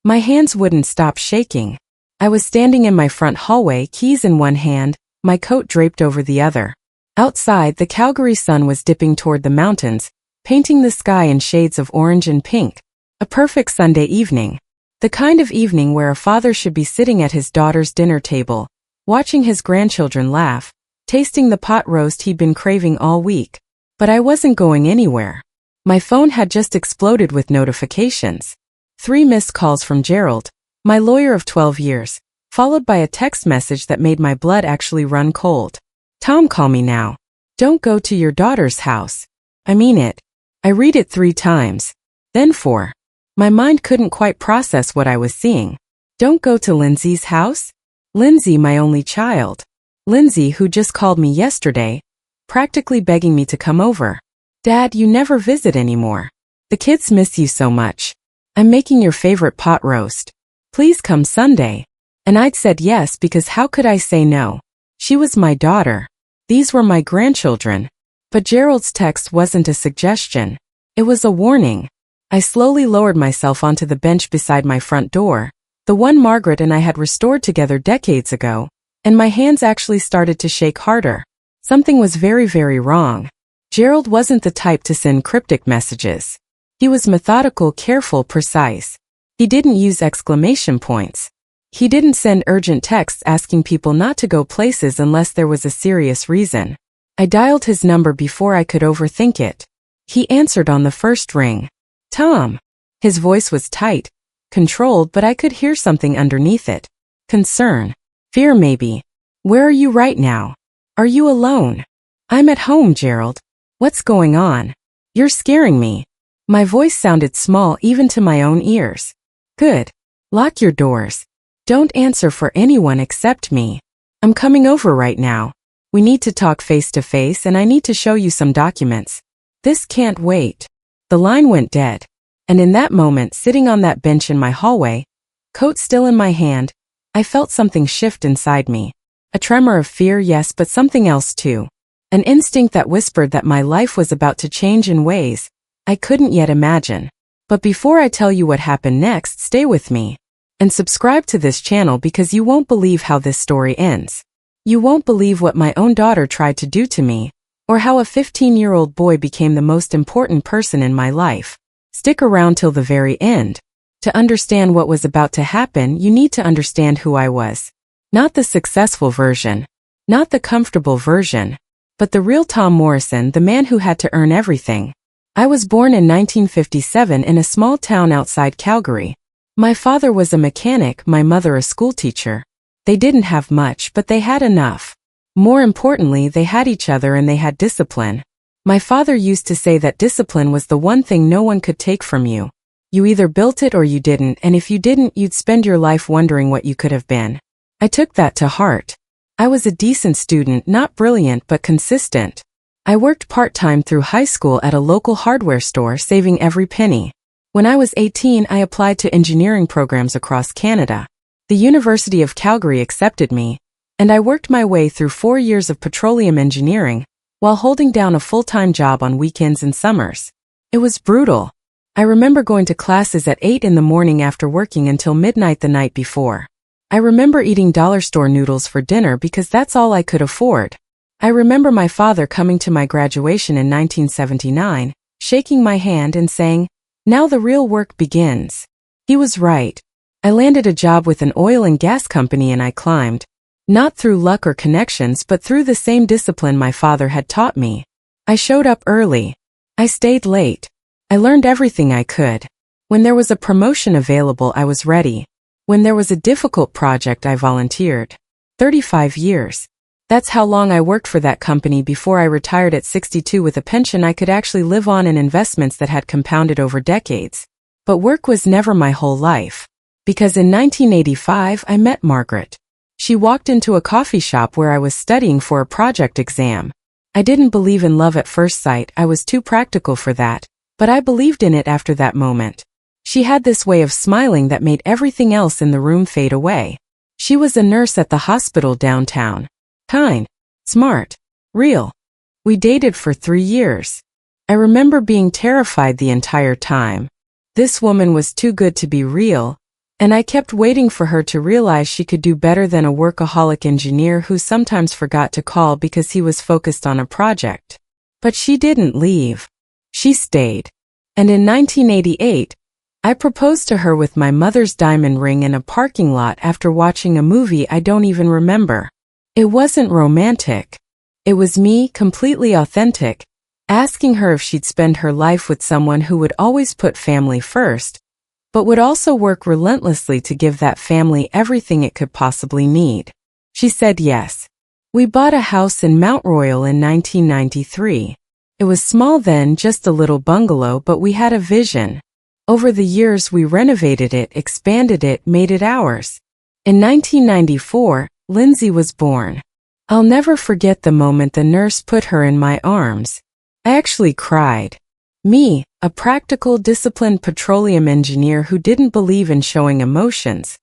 My hands wouldn't stop shaking. I was standing in my front hallway, keys in one hand, my coat draped over the other. Outside, the Calgary sun was dipping toward the mountains, painting the sky in shades of orange and pink. A perfect Sunday evening. The kind of evening where a father should be sitting at his daughter's dinner table, watching his grandchildren laugh, tasting the pot roast he'd been craving all week. But I wasn't going anywhere. My phone had just exploded with notifications. 3 missed calls from Gerald, my lawyer of 12 years, followed by a text message that made my blood actually run cold. Tom, call me now. Don't go to your daughter's house. I mean it. I read it 3 times. Then 4. My mind couldn't quite process what I was seeing. Don't go to Lindsay's house? Lindsay, my only child. Lindsay, who just called me yesterday, practically begging me to come over. Dad, you never visit anymore. The kids miss you so much. I'm making your favorite pot roast. Please come Sunday. And I'd said yes because how could I say no? She was my daughter. These were my grandchildren. But Gerald's text wasn't a suggestion. It was a warning. I slowly lowered myself onto the bench beside my front door, the one Margaret and I had restored together decades ago, and my hands actually started to shake harder. Something was very, very wrong. Gerald wasn't the type to send cryptic messages. He was methodical, careful, precise. He didn't use exclamation points. He didn't send urgent texts asking people not to go places unless there was a serious reason. I dialed his number before I could overthink it. He answered on the first ring. Tom. His voice was tight, controlled, but I could hear something underneath it. Concern. Fear maybe. Where are you right now? Are you alone? I'm at home, Gerald. What's going on? You're scaring me. My voice sounded small even to my own ears. Good. Lock your doors. Don't answer for anyone except me. I'm coming over right now. We need to talk face to face and I need to show you some documents. This can't wait. The line went dead. And in that moment, sitting on that bench in my hallway, coat still in my hand, I felt something shift inside me. A tremor of fear, yes, but something else too. An instinct that whispered that my life was about to change in ways I couldn't yet imagine. But before I tell you what happened next, stay with me. And subscribe to this channel because you won't believe how this story ends. You won't believe what my own daughter tried to do to me, or how a 15-year-old boy became the most important person in my life. Stick around till the very end. To understand what was about to happen, you need to understand who I was. Not the successful version. Not the comfortable version. But the real Tom Morrison, the man who had to earn everything. I was born in 1957 in a small town outside Calgary. My father was a mechanic, my mother a schoolteacher. They didn't have much, but they had enough. More importantly, they had each other and they had discipline. My father used to say that discipline was the one thing no one could take from you. You either built it or you didn't, and if you didn't, you'd spend your life wondering what you could have been. I took that to heart. I was a decent student, not brilliant but consistent. I worked part-time through high school at a local hardware store, saving every penny. When I was 18, I applied to engineering programs across Canada. The University of Calgary accepted me, and I worked my way through 4 years of petroleum engineering, while holding down a full-time job on weekends and summers. It was brutal. I remember going to classes at 8 in the morning after working until midnight the night before. I remember eating dollar store noodles for dinner because that's all I could afford. I remember my father coming to my graduation in 1979, shaking my hand and saying, "Now the real work begins." He was right. I landed a job with an oil and gas company and I climbed. Not through luck or connections but through the same discipline my father had taught me. I showed up early. I stayed late. I learned everything I could. When there was a promotion available, I was ready. When there was a difficult project, I volunteered. 35 years. That's how long I worked for that company before I retired at 62 with a pension I could actually live on and investments that had compounded over decades. But work was never my whole life. Because in 1985, I met Margaret. She walked into a coffee shop where I was studying for a project exam. I didn't believe in love at first sight, I was too practical for that, but I believed in it after that moment. She had this way of smiling that made everything else in the room fade away. She was a nurse at the hospital downtown. Kind, smart, real. We dated for 3 years. I remember being terrified the entire time. This woman was too good to be real, And I kept waiting for her to realize she could do better than a workaholic engineer who sometimes forgot to call because he was focused on a project. But she didn't leave. She stayed. And in 1988, I proposed to her with my mother's diamond ring in a parking lot after watching a movie I don't even remember. It wasn't romantic. It was me, completely authentic, asking her if she'd spend her life with someone who would always put family first, but would also work relentlessly to give that family everything it could possibly need. She said yes. We bought a house in Mount Royal in 1993. It was small then, just a little bungalow, but we had a vision. Over the years we renovated it, expanded it, made it ours. In 1994, Lindsay was born. I'll never forget the moment the nurse put her in my arms. I actually cried. Me, a practical, disciplined petroleum engineer who didn't believe in showing emotions,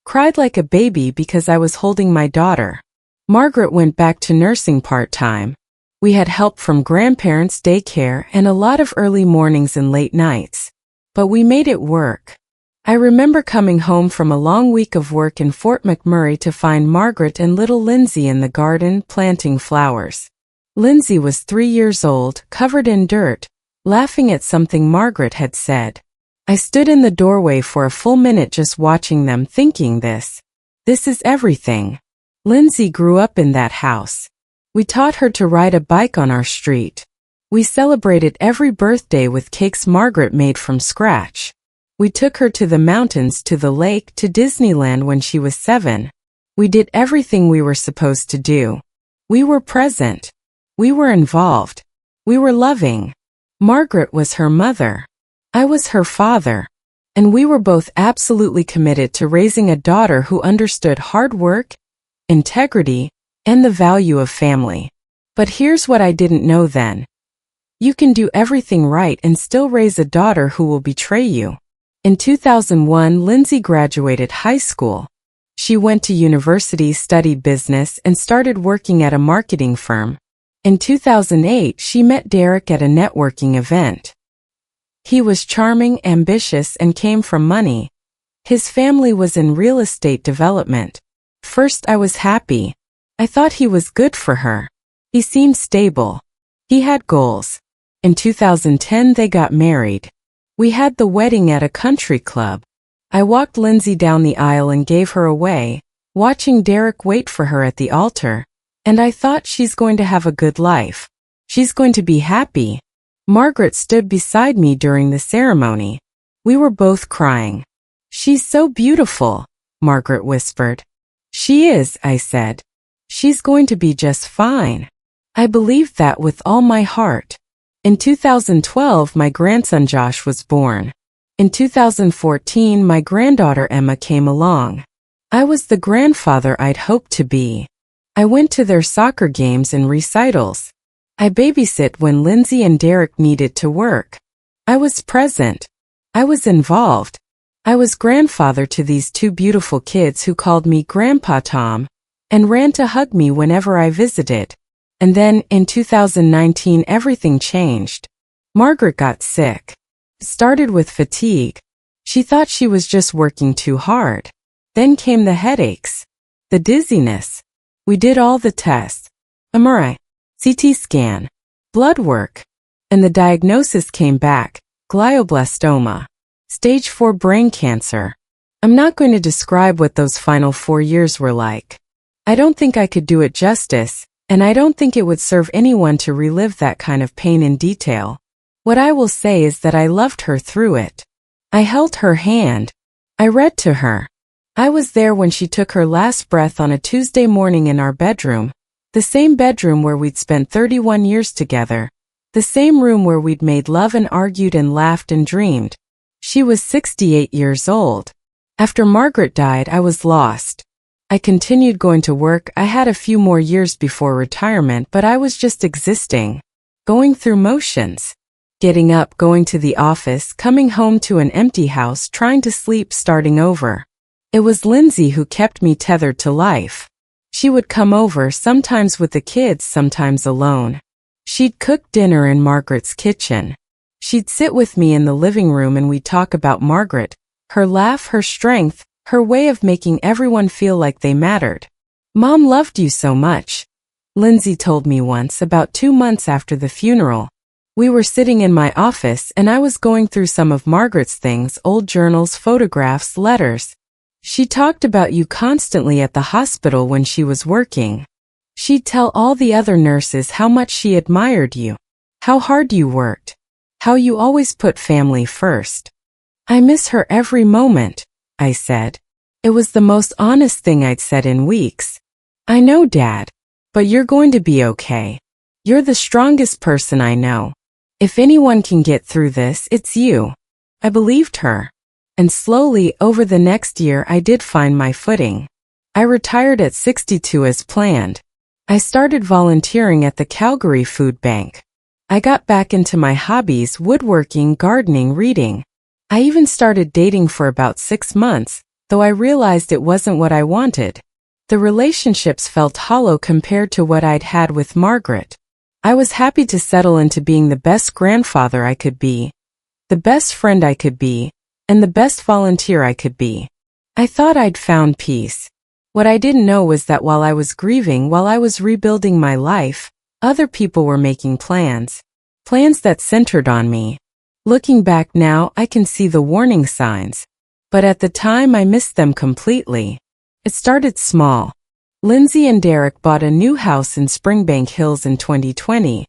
cried like a baby because I was holding my daughter. Margaret went back to nursing part-time. We had help from grandparents, daycare, and a lot of early mornings and late nights. But we made it work. I remember coming home from a long week of work in Fort McMurray to find Margaret and little Lindsay in the garden planting flowers. Lindsay was 3 years old, covered in dirt, laughing at something Margaret had said. I stood in the doorway for a full minute just watching them, thinking this is everything. Lindsay grew up in that house. We taught her to ride a bike on our street. We celebrated every birthday with cakes Margaret made from scratch. We took her to the mountains, to the lake, to Disneyland when she was 7. We did everything we were supposed to do. We were present. We were involved. We were loving. Margaret was her mother. I was her father. And we were both absolutely committed to raising a daughter who understood hard work, integrity, and the value of family. But here's what I didn't know then. You can do everything right and still raise a daughter who will betray you. In 2001, Lindsay graduated high school. She went to university, studied business, and started working at a marketing firm. In 2008, she met Derek at a networking event. He was charming, ambitious, and came from money. His family was in real estate development. First, I was happy. I thought he was good for her. He seemed stable. He had goals. In 2010, they got married. We had the wedding at a country club. I walked Lindsay down the aisle and gave her away, watching Derek wait for her at the altar. And I thought, she's going to have a good life. She's going to be happy. Margaret stood beside me during the ceremony. We were both crying. She's so beautiful, Margaret whispered. She is, I said. She's going to be just fine. I believed that with all my heart. In 2012, my grandson Josh was born. In 2014, my granddaughter Emma came along. I was the grandfather I'd hoped to be. I went to their soccer games and recitals. I babysit when Lindsay and Derek needed to work. I was present. I was involved. I was grandfather to these 2 beautiful kids who called me Grandpa Tom and ran to hug me whenever I visited. And then, in 2019, everything changed. Margaret got sick. It started with fatigue. She thought she was just working too hard. Then came the headaches, the dizziness. We did all the tests, MRI, CT scan, blood work, and the diagnosis came back, glioblastoma, stage 4 brain cancer. I'm not going to describe what those final 4 years were like. I don't think I could do it justice, and I don't think it would serve anyone to relive that kind of pain in detail. What I will say is that I loved her through it. I held her hand. I read to her. I was there when she took her last breath on a Tuesday morning in our bedroom, the same bedroom where we'd spent 31 years together, the same room where we'd made love and argued and laughed and dreamed. She was 68 years old. After Margaret died, I was lost. I continued going to work. I had a few more years before retirement, but I was just existing, going through motions. Getting up, going to the office, coming home to an empty house, trying to sleep, starting over. It was Lindsay who kept me tethered to life. She would come over, sometimes with the kids, sometimes alone. She'd cook dinner in Margaret's kitchen. She'd sit with me in the living room and we'd talk about Margaret, Her laugh, her strength, her way of making everyone feel like they mattered. Mom loved you so much, Lindsay told me once about 2 months after the funeral. We were sitting in my office and I was going through some of Margaret's things, old journals, photographs, letters. She talked about you constantly at the hospital when she was working. She'd tell all the other nurses how much she admired you, how hard you worked, how you always put family first. I miss her every moment, I said. It was the most honest thing I'd said in weeks. I know, Dad, but you're going to be okay. You're the strongest person I know. If anyone can get through this, it's you. I believed her. And slowly, over the next year, I did find my footing. I retired at 62 as planned. I started volunteering at the Calgary Food Bank. I got back into my hobbies, woodworking, gardening, reading. I even started dating for about 6 months, though I realized it wasn't what I wanted. The relationships felt hollow compared to what I'd had with Margaret. I was happy to settle into being the best grandfather I could be, the best friend I could be, and the best volunteer I could be. I thought I'd found peace. What I didn't know was that while I was grieving, while I was rebuilding my life, other people were making plans. Plans that centered on me. Looking back now, I can see the warning signs. But at the time, I missed them completely. It started small. Lindsay and Derek bought a new house in Springbank Hills in 2020.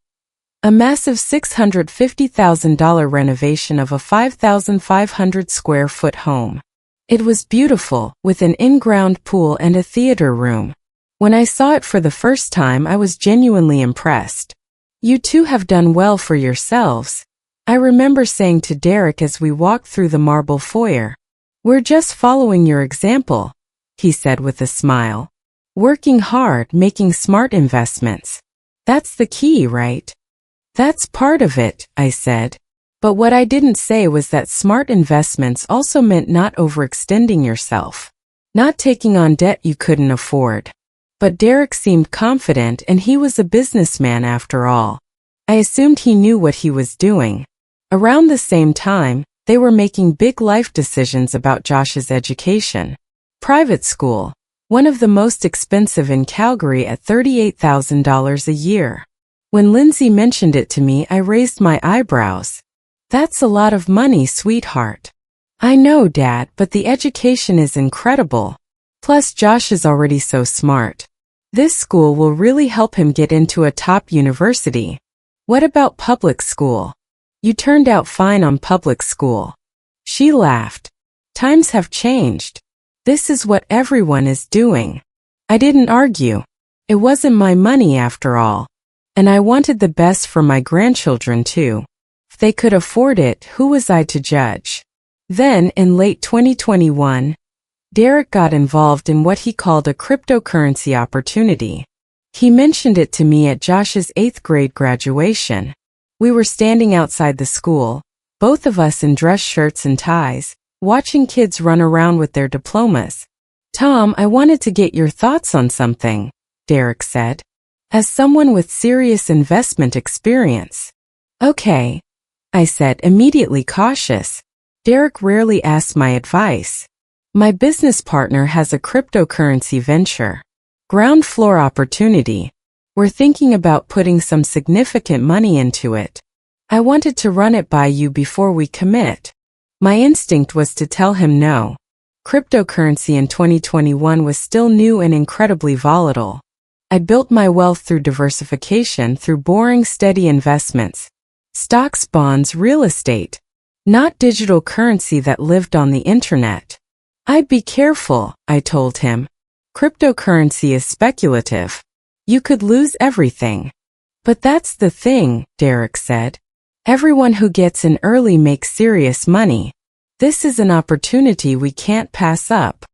A massive $650,000 renovation of a 5,500 square foot home. It was beautiful, with an in-ground pool and a theater room. When I saw it for the first time, I was genuinely impressed. You two have done well for yourselves, I remember saying to Derek as we walked through the marble foyer. We're just following your example, he said with a smile. Working hard, making smart investments. That's the key, right? That's part of it, I said. But what I didn't say was that smart investments also meant not overextending yourself. Not taking on debt you couldn't afford. But Derek seemed confident, and he was a businessman after all. I assumed he knew what he was doing. Around the same time, they were making big life decisions about Josh's education. Private school. One of the most expensive in Calgary at $38,000 a year. When Lindsay mentioned it to me, I raised my eyebrows. That's a lot of money, sweetheart. I know, Dad, but the education is incredible. Plus, Josh is already so smart. This school will really help him get into a top university. What about public school? You turned out fine on public school. She laughed. Times have changed. This is what everyone is doing. I didn't argue. It wasn't my money after all. And I wanted the best for my grandchildren too. If they could afford it, who was I to judge? Then, in late 2021, Derek got involved in what he called a cryptocurrency opportunity. He mentioned it to me at Josh's 8th grade graduation. We were standing outside the school, both of us in dress shirts and ties, watching kids run around with their diplomas. Tom, I wanted to get your thoughts on something, Derek said. As someone with serious investment experience. Okay, I said, immediately cautious. Derek rarely asked my advice. My business partner has a cryptocurrency venture. Ground floor opportunity. We're thinking about putting some significant money into it. I wanted to run it by you before we commit. My instinct was to tell him no. Cryptocurrency in 2021 was still new and incredibly volatile. I built my wealth through diversification, through boring, steady investments. Stocks, bonds, real estate. Not digital currency that lived on the internet. I'd be careful, I told him. Cryptocurrency is speculative. You could lose everything. But that's the thing, Derek said. Everyone who gets in early makes serious money. This is an opportunity we can't pass up.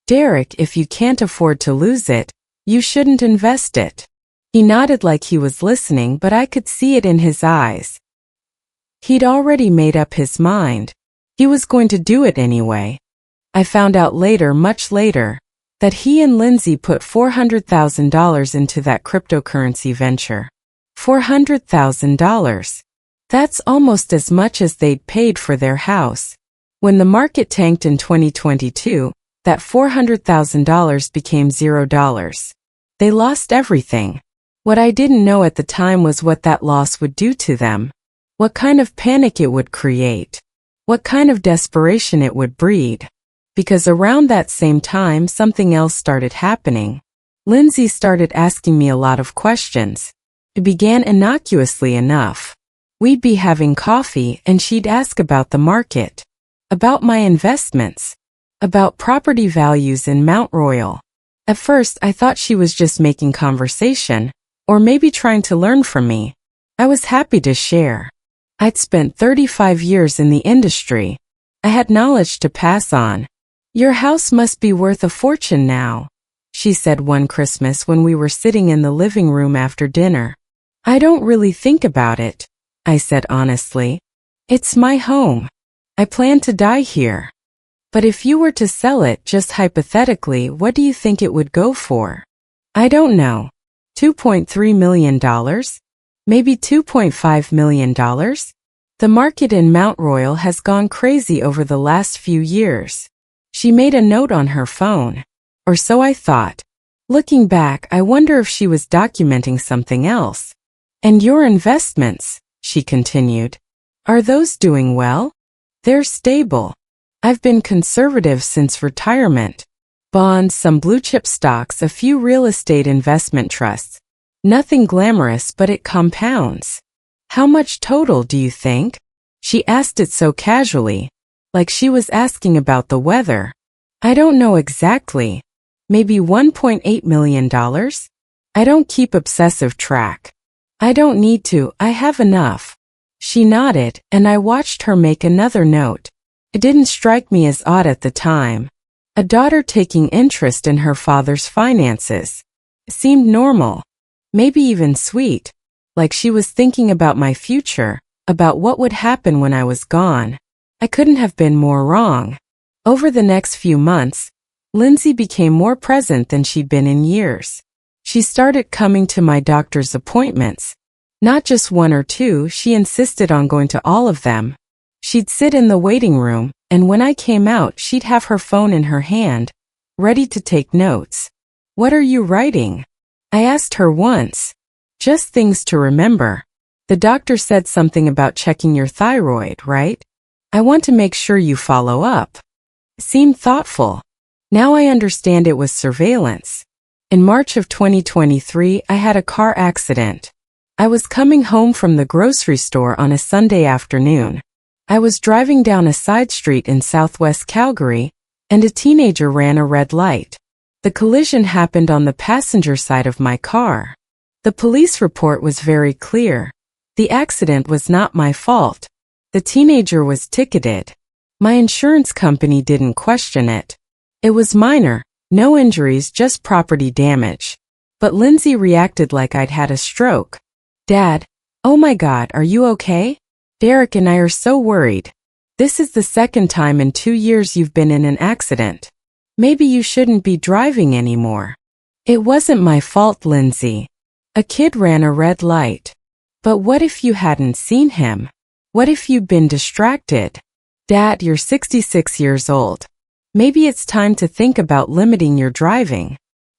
Derek, if you can't afford to lose it, you shouldn't invest it. He nodded like he was listening, but I could see it in his eyes. He'd already made up his mind. He was going to do it anyway. I found out later, much later, that he and Lindsay put $400,000 into that cryptocurrency venture. $400,000. That's almost as much as they'd paid for their house. When the market tanked in 2022, that $400,000 became $0. They lost everything. What I didn't know at the time was what that loss would do to them. What kind of panic it would create. What kind of desperation it would breed. Because around that same time something else started happening. Lindsay started asking me a lot of questions. It began innocuously enough. We'd be having coffee and she'd ask about the market. About my investments. About property values in Mount Royal. At first I thought she was just making conversation, or maybe trying to learn from me. I was happy to share. I'd spent 35 years in the industry. I had knowledge to pass on. "Your house must be worth a fortune now," she said one Christmas when we were sitting in the living room after dinner. "I don't really think about it," I said honestly. "It's my home. I plan to die here. But if you were to sell it just hypothetically, what do you think it would go for?" "I don't know. $2.3 million? Maybe $2.5 million? The market in Mount Royal has gone crazy over the last few years." She made a note on her phone. Or so I thought. Looking back, I wonder if she was documenting something else. "And your investments," she continued. "Are those doing well?" "They're stable. I've been conservative since retirement. Bonds, some blue-chip stocks, a few real estate investment trusts. Nothing glamorous, but it compounds." "How much total, do you think?" She asked it so casually, like she was asking about the weather. "I don't know exactly. Maybe $1.8 million? I don't keep obsessive track. I don't need to, I have enough." She nodded, and I watched her make another note. It didn't strike me as odd at the time. A daughter taking interest in her father's finances. It seemed normal. Maybe even sweet. Like she was thinking about my future, about what would happen when I was gone. I couldn't have been more wrong. Over the next few months, Lindsay became more present than she'd been in years. She started coming to my doctor's appointments. Not just one or two, she insisted on going to all of them. She'd sit in the waiting room, and when I came out, she'd have her phone in her hand, ready to take notes. "What are you writing?" I asked her once. "Just things to remember. The doctor said something about checking your thyroid, right? I want to make sure you follow up." Seemed thoughtful. Now I understand it was surveillance. In March of 2023, I had a car accident. I was coming home from the grocery store on a Sunday afternoon. I was driving down a side street in southwest Calgary, and a teenager ran a red light. The collision happened on the passenger side of my car. The police report was very clear. The accident was not my fault. The teenager was ticketed. My insurance company didn't question it. It was minor, no injuries, just property damage. But Lindsay reacted like I'd had a stroke. "Dad, oh my God, are you okay? Derek and I are so worried. This is the second time in 2 years you've been in an accident. Maybe you shouldn't be driving anymore." "It wasn't my fault, Lindsay. A kid ran a red light. But what if you hadn't seen him? What if you'd been distracted? Dad, you're 66 years old. Maybe it's time to think about limiting your driving."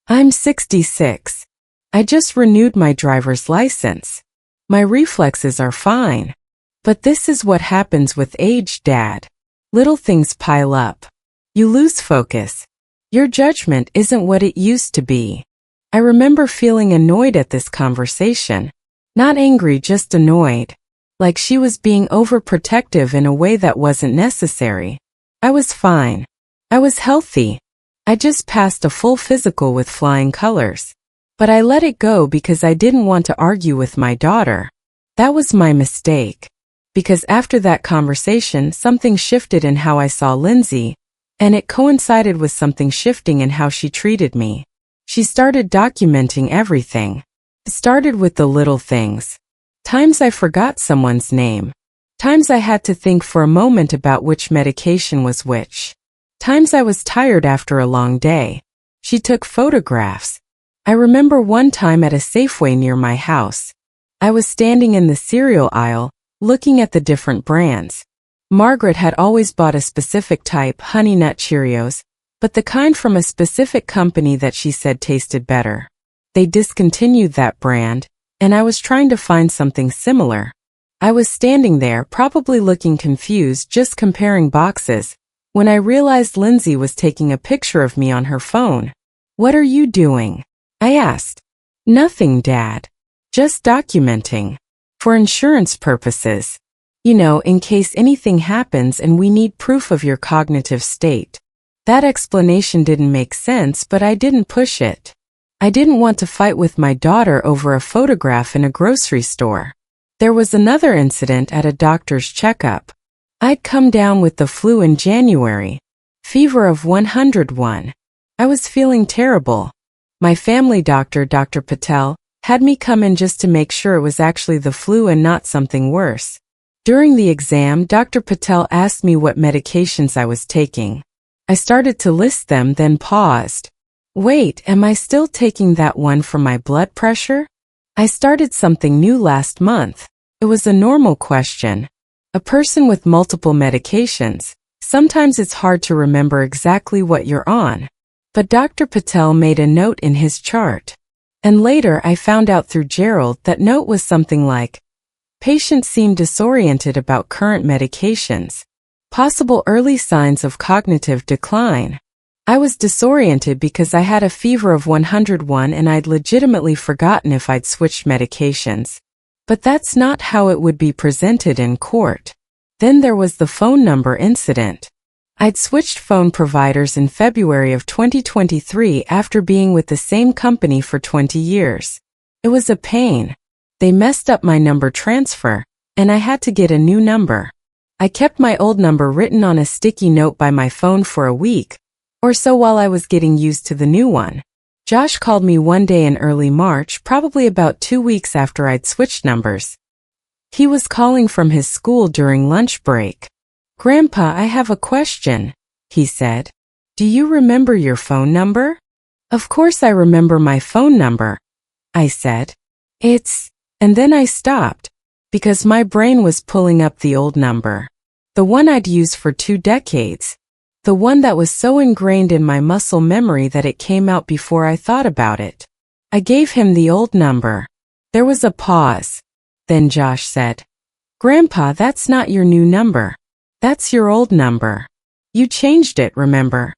"I'm 66. I just renewed my driver's license. My reflexes are fine. But this is what happens with age, Dad. Little things pile up. You lose focus. Your judgment isn't what it used to be." I remember feeling annoyed at this conversation. Not angry, just annoyed. Like she was being overprotective in a way that wasn't necessary. I was fine. I was healthy. I just passed a full physical with flying colors. But I let it go because I didn't want to argue with my daughter. That was my mistake. Because after that conversation, something shifted in how I saw Lindsay, and it coincided with something shifting in how she treated me. She started documenting everything. It started with the little things. Times I forgot someone's name. Times I had to think for a moment about which medication was which. Times I was tired after a long day. She took photographs. I remember one time at a Safeway near my house. I was standing in the cereal aisle, looking at the different brands. Margaret had always bought a specific type, Honey Nut Cheerios, but the kind from a specific company that she said tasted better. They discontinued that brand, and I was trying to find something similar. I was standing there, probably looking confused, just comparing boxes, when I realized Lindsay was taking a picture of me on her phone. "What are you doing?" I asked. "Nothing, Dad. Just documenting. For insurance purposes. You know, in case anything happens and we need proof of your cognitive state." That explanation didn't make sense, but I didn't push it. I didn't want to fight with my daughter over a photograph in a grocery store. There was another incident at a doctor's checkup. I'd come down with the flu in January. Fever of 101. I was feeling terrible. My family doctor, Dr. Patel, had me come in just to make sure it was actually the flu and not something worse. During the exam, Dr. Patel asked me what medications I was taking. I started to list them, then paused. "Wait, am I still taking that one for my blood pressure? I started something new last month." It was a normal question. A person with multiple medications, sometimes it's hard to remember exactly what you're on. But Dr. Patel made a note in his chart. And later I found out through Gerald that note was something like, "Patient seemed disoriented about current medications. Possible early signs of cognitive decline." I was disoriented because I had a fever of 101 and I'd legitimately forgotten if I'd switched medications. But that's not how it would be presented in court. Then there was the phone number incident. I'd switched phone providers in February of 2023 after being with the same company for 20 years. It was a pain. They messed up my number transfer, and I had to get a new number. I kept my old number written on a sticky note by my phone for a week or so while I was getting used to the new one. Josh called me one day in early March, probably about 2 weeks after I'd switched numbers. He was calling from his school during lunch break. "Grandpa, I have a question," he said. "Do you remember your phone number?" "Of course I remember my phone number," I said. And then I stopped, because my brain was pulling up the old number. The one I'd used for 2 decades. The one that was so ingrained in my muscle memory that it came out before I thought about it. I gave him the old number. There was a pause. Then Josh said, "Grandpa, that's not your new number. That's your old number. You changed it, remember?"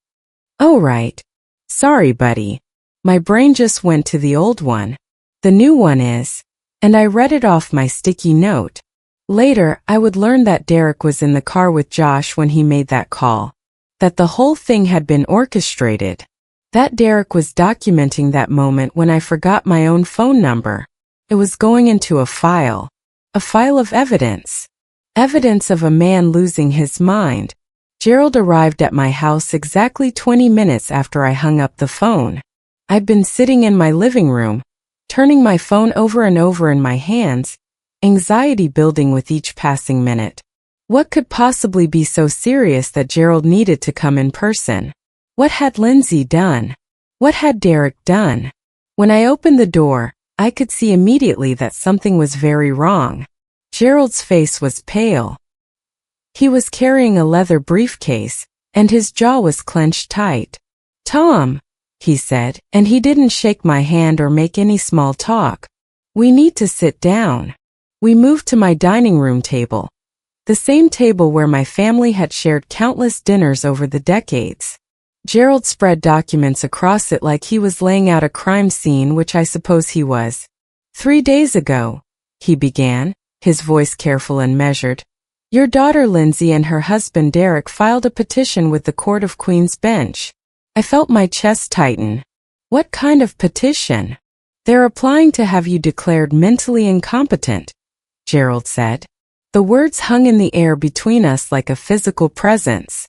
"Oh, right. Sorry, buddy. My brain just went to the old one. The new one is," and I read it off my sticky note. Later, I would learn that Derek was in the car with Josh when he made that call. That the whole thing had been orchestrated. That Derek was documenting that moment when I forgot my own phone number. It was going into a file of evidence. Evidence of a man losing his mind. Gerald arrived at my house exactly 20 minutes after I hung up the phone. I'd been sitting in my living room, turning my phone over and over in my hands, anxiety building with each passing minute. What could possibly be so serious that Gerald needed to come in person? What had Lindsay done? What had Derek done? When I opened the door, I could see immediately that something was very wrong. Gerald's face was pale. He was carrying a leather briefcase, and his jaw was clenched tight. "Tom," he said, and he didn't shake my hand or make any small talk. "We need to sit down." We moved to my dining room table. The same table where my family had shared countless dinners over the decades. Gerald spread documents across it like he was laying out a crime scene, which I suppose he was. 3 days ago, he began, his voice careful and measured, "your daughter Lindsay and her husband Derek filed a petition with the Court of Queen's Bench." I felt my chest tighten. "What kind of petition?" "They're applying to have you declared mentally incompetent," Gerald said. The words hung in the air between us like a physical presence.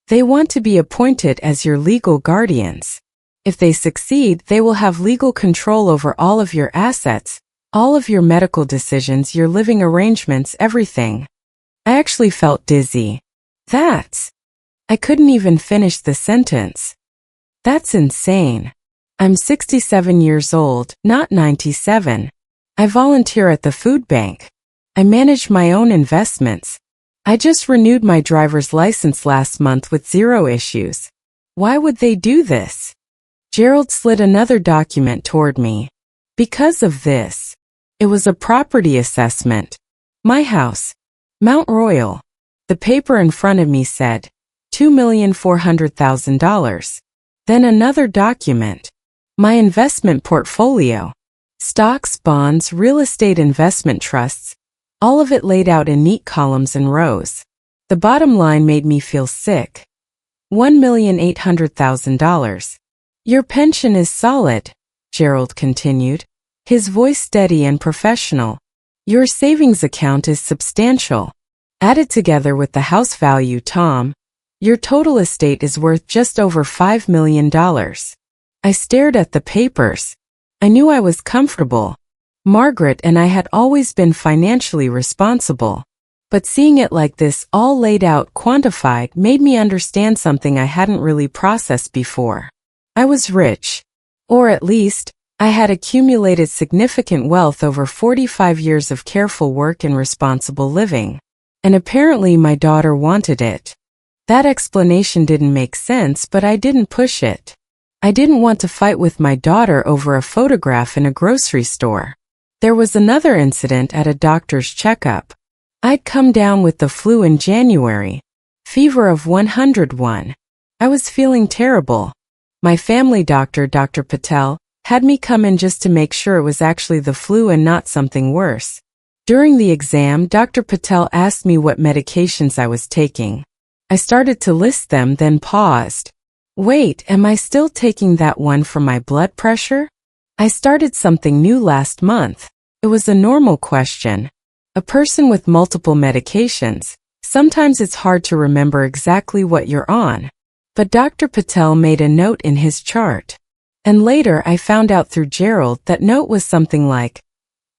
"They want to be appointed as your legal guardians. If they succeed, they will have legal control over all of your assets, all of your medical decisions, your living arrangements, everything." I actually felt dizzy. I couldn't even finish the sentence. "That's insane. I'm 67 years old, not 97. I volunteer at the food bank. I manage my own investments. I just renewed my driver's license last month with 0 issues. Why would they do this? Gerald slid another document toward me. Because of this. It was a property assessment. My house. Mount Royal. The paper in front of me said, $2,400,000. Then another document. My investment portfolio. Stocks, bonds, real estate investment trusts, all of it laid out in neat columns and rows. The bottom line made me feel sick. $1,800,000. Your pension is solid, Gerald continued, his voice steady and professional. Your savings account is substantial. Added together with the house value, Tom, your total estate is worth just over $5 million. I stared at the papers. I knew I was comfortable. Margaret and I had always been financially responsible. But seeing it like this, all laid out, quantified, made me understand something I hadn't really processed before. I was rich. Or at least, I had accumulated significant wealth over 45 years of careful work and responsible living. And apparently my daughter wanted it. That explanation didn't make sense, but I didn't push it. I didn't want to fight with my daughter over a photograph in a grocery store. There was another incident at a doctor's checkup. I'd come down with the flu in January. Fever of 101. I was feeling terrible. My family doctor, Dr. Patel, had me come in just to make sure it was actually the flu and not something worse. During the exam, Dr. Patel asked me what medications I was taking. I started to list them, then paused. Wait, am I still taking that one for my blood pressure? I started something new last month. It was a normal question. A person with multiple medications, sometimes it's hard to remember exactly what you're on. But Dr. Patel made a note in his chart. And later I found out through Gerald that note was something like,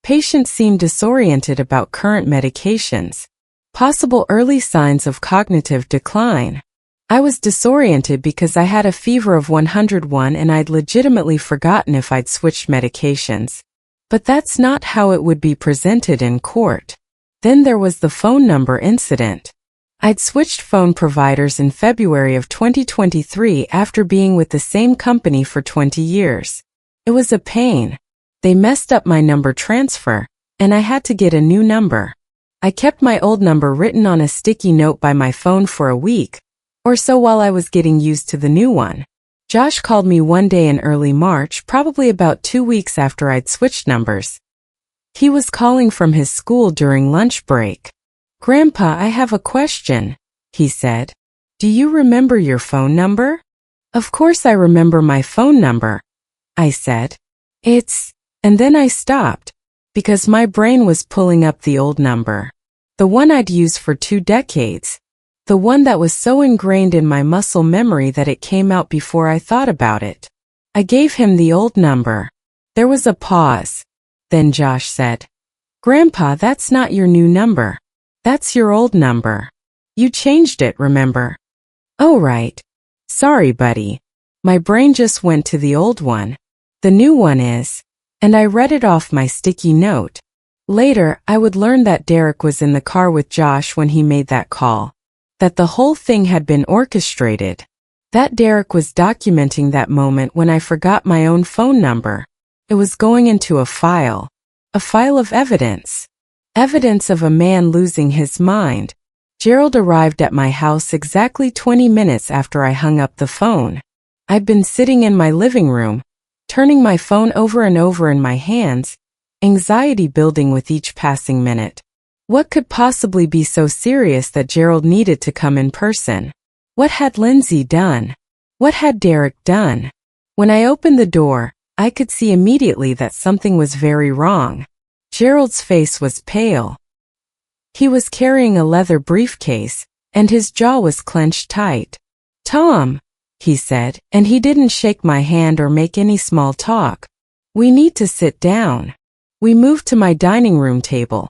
patient seemed disoriented about current medications. Possible early signs of cognitive decline. I was disoriented because I had a fever of 101 and I'd legitimately forgotten if I'd switched medications. But that's not how it would be presented in court. Then there was the phone number incident. I'd switched phone providers in February of 2023 after being with the same company for 20 years. It was a pain. They messed up my number transfer, and I had to get a new number. I kept my old number written on a sticky note by my phone for a week or so while I was getting used to the new one. Josh called me one day in early March, probably about 2 weeks after I'd switched numbers. He was calling from his school during lunch break. Grandpa, I have a question, he said. Do you remember your phone number? Of course I remember my phone number, I said. And then I stopped, because my brain was pulling up the old number. The one I'd used for 2 decades. The one that was so ingrained in my muscle memory that it came out before I thought about it. I gave him the old number. There was a pause. Then Josh said, Grandpa, that's not your new number. That's your old number. You changed it, remember? Oh, right. Sorry, buddy. My brain just went to the old one. The new one is. And I read it off my sticky note. Later, I would learn that Derek was in the car with Josh when he made that call. That the whole thing had been orchestrated. That Derek was documenting that moment when I forgot my own phone number. It was going into a file of evidence. Evidence of a man losing his mind. Gerald arrived at my house exactly 20 minutes after I hung up the phone. I'd been sitting in my living room, turning my phone over and over in my hands, anxiety building with each passing minute. What could possibly be so serious that Gerald needed to come in person? What had Lindsay done? What had Derek done? When I opened the door, I could see immediately that something was very wrong. Gerald's face was pale. He was carrying a leather briefcase, and his jaw was clenched tight. Tom, he said, and he didn't shake my hand or make any small talk. We need to sit down. We moved to my dining room table,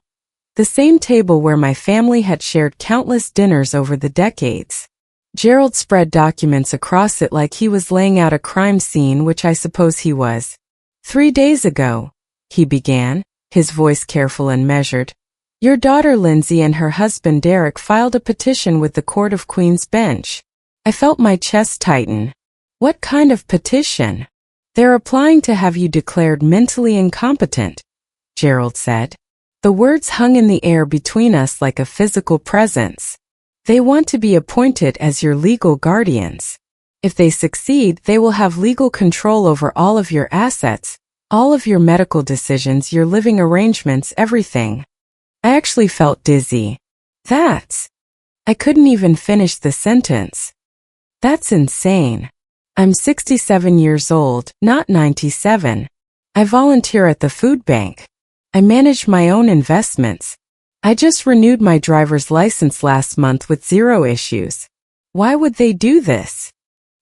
the same table where my family had shared countless dinners over the decades. Gerald spread documents across it like he was laying out a crime scene, which I suppose he was. 3 days ago, he began, his voice careful and measured, Your daughter Lindsay and her husband Derek filed a petition with the Court of Queen's Bench. I felt my chest tighten. What kind of petition? They're applying to have you declared mentally incompetent, Gerald said. The words hung in the air between us like a physical presence. They want to be appointed as your legal guardians. If they succeed, they will have legal control over all of your assets, all of your medical decisions, your living arrangements, everything. I actually felt dizzy. I couldn't even finish the sentence. That's insane. I'm 67 years old, not 97. I volunteer at the food bank. I manage my own investments. I just renewed my driver's license last month with 0 issues. Why would they do this?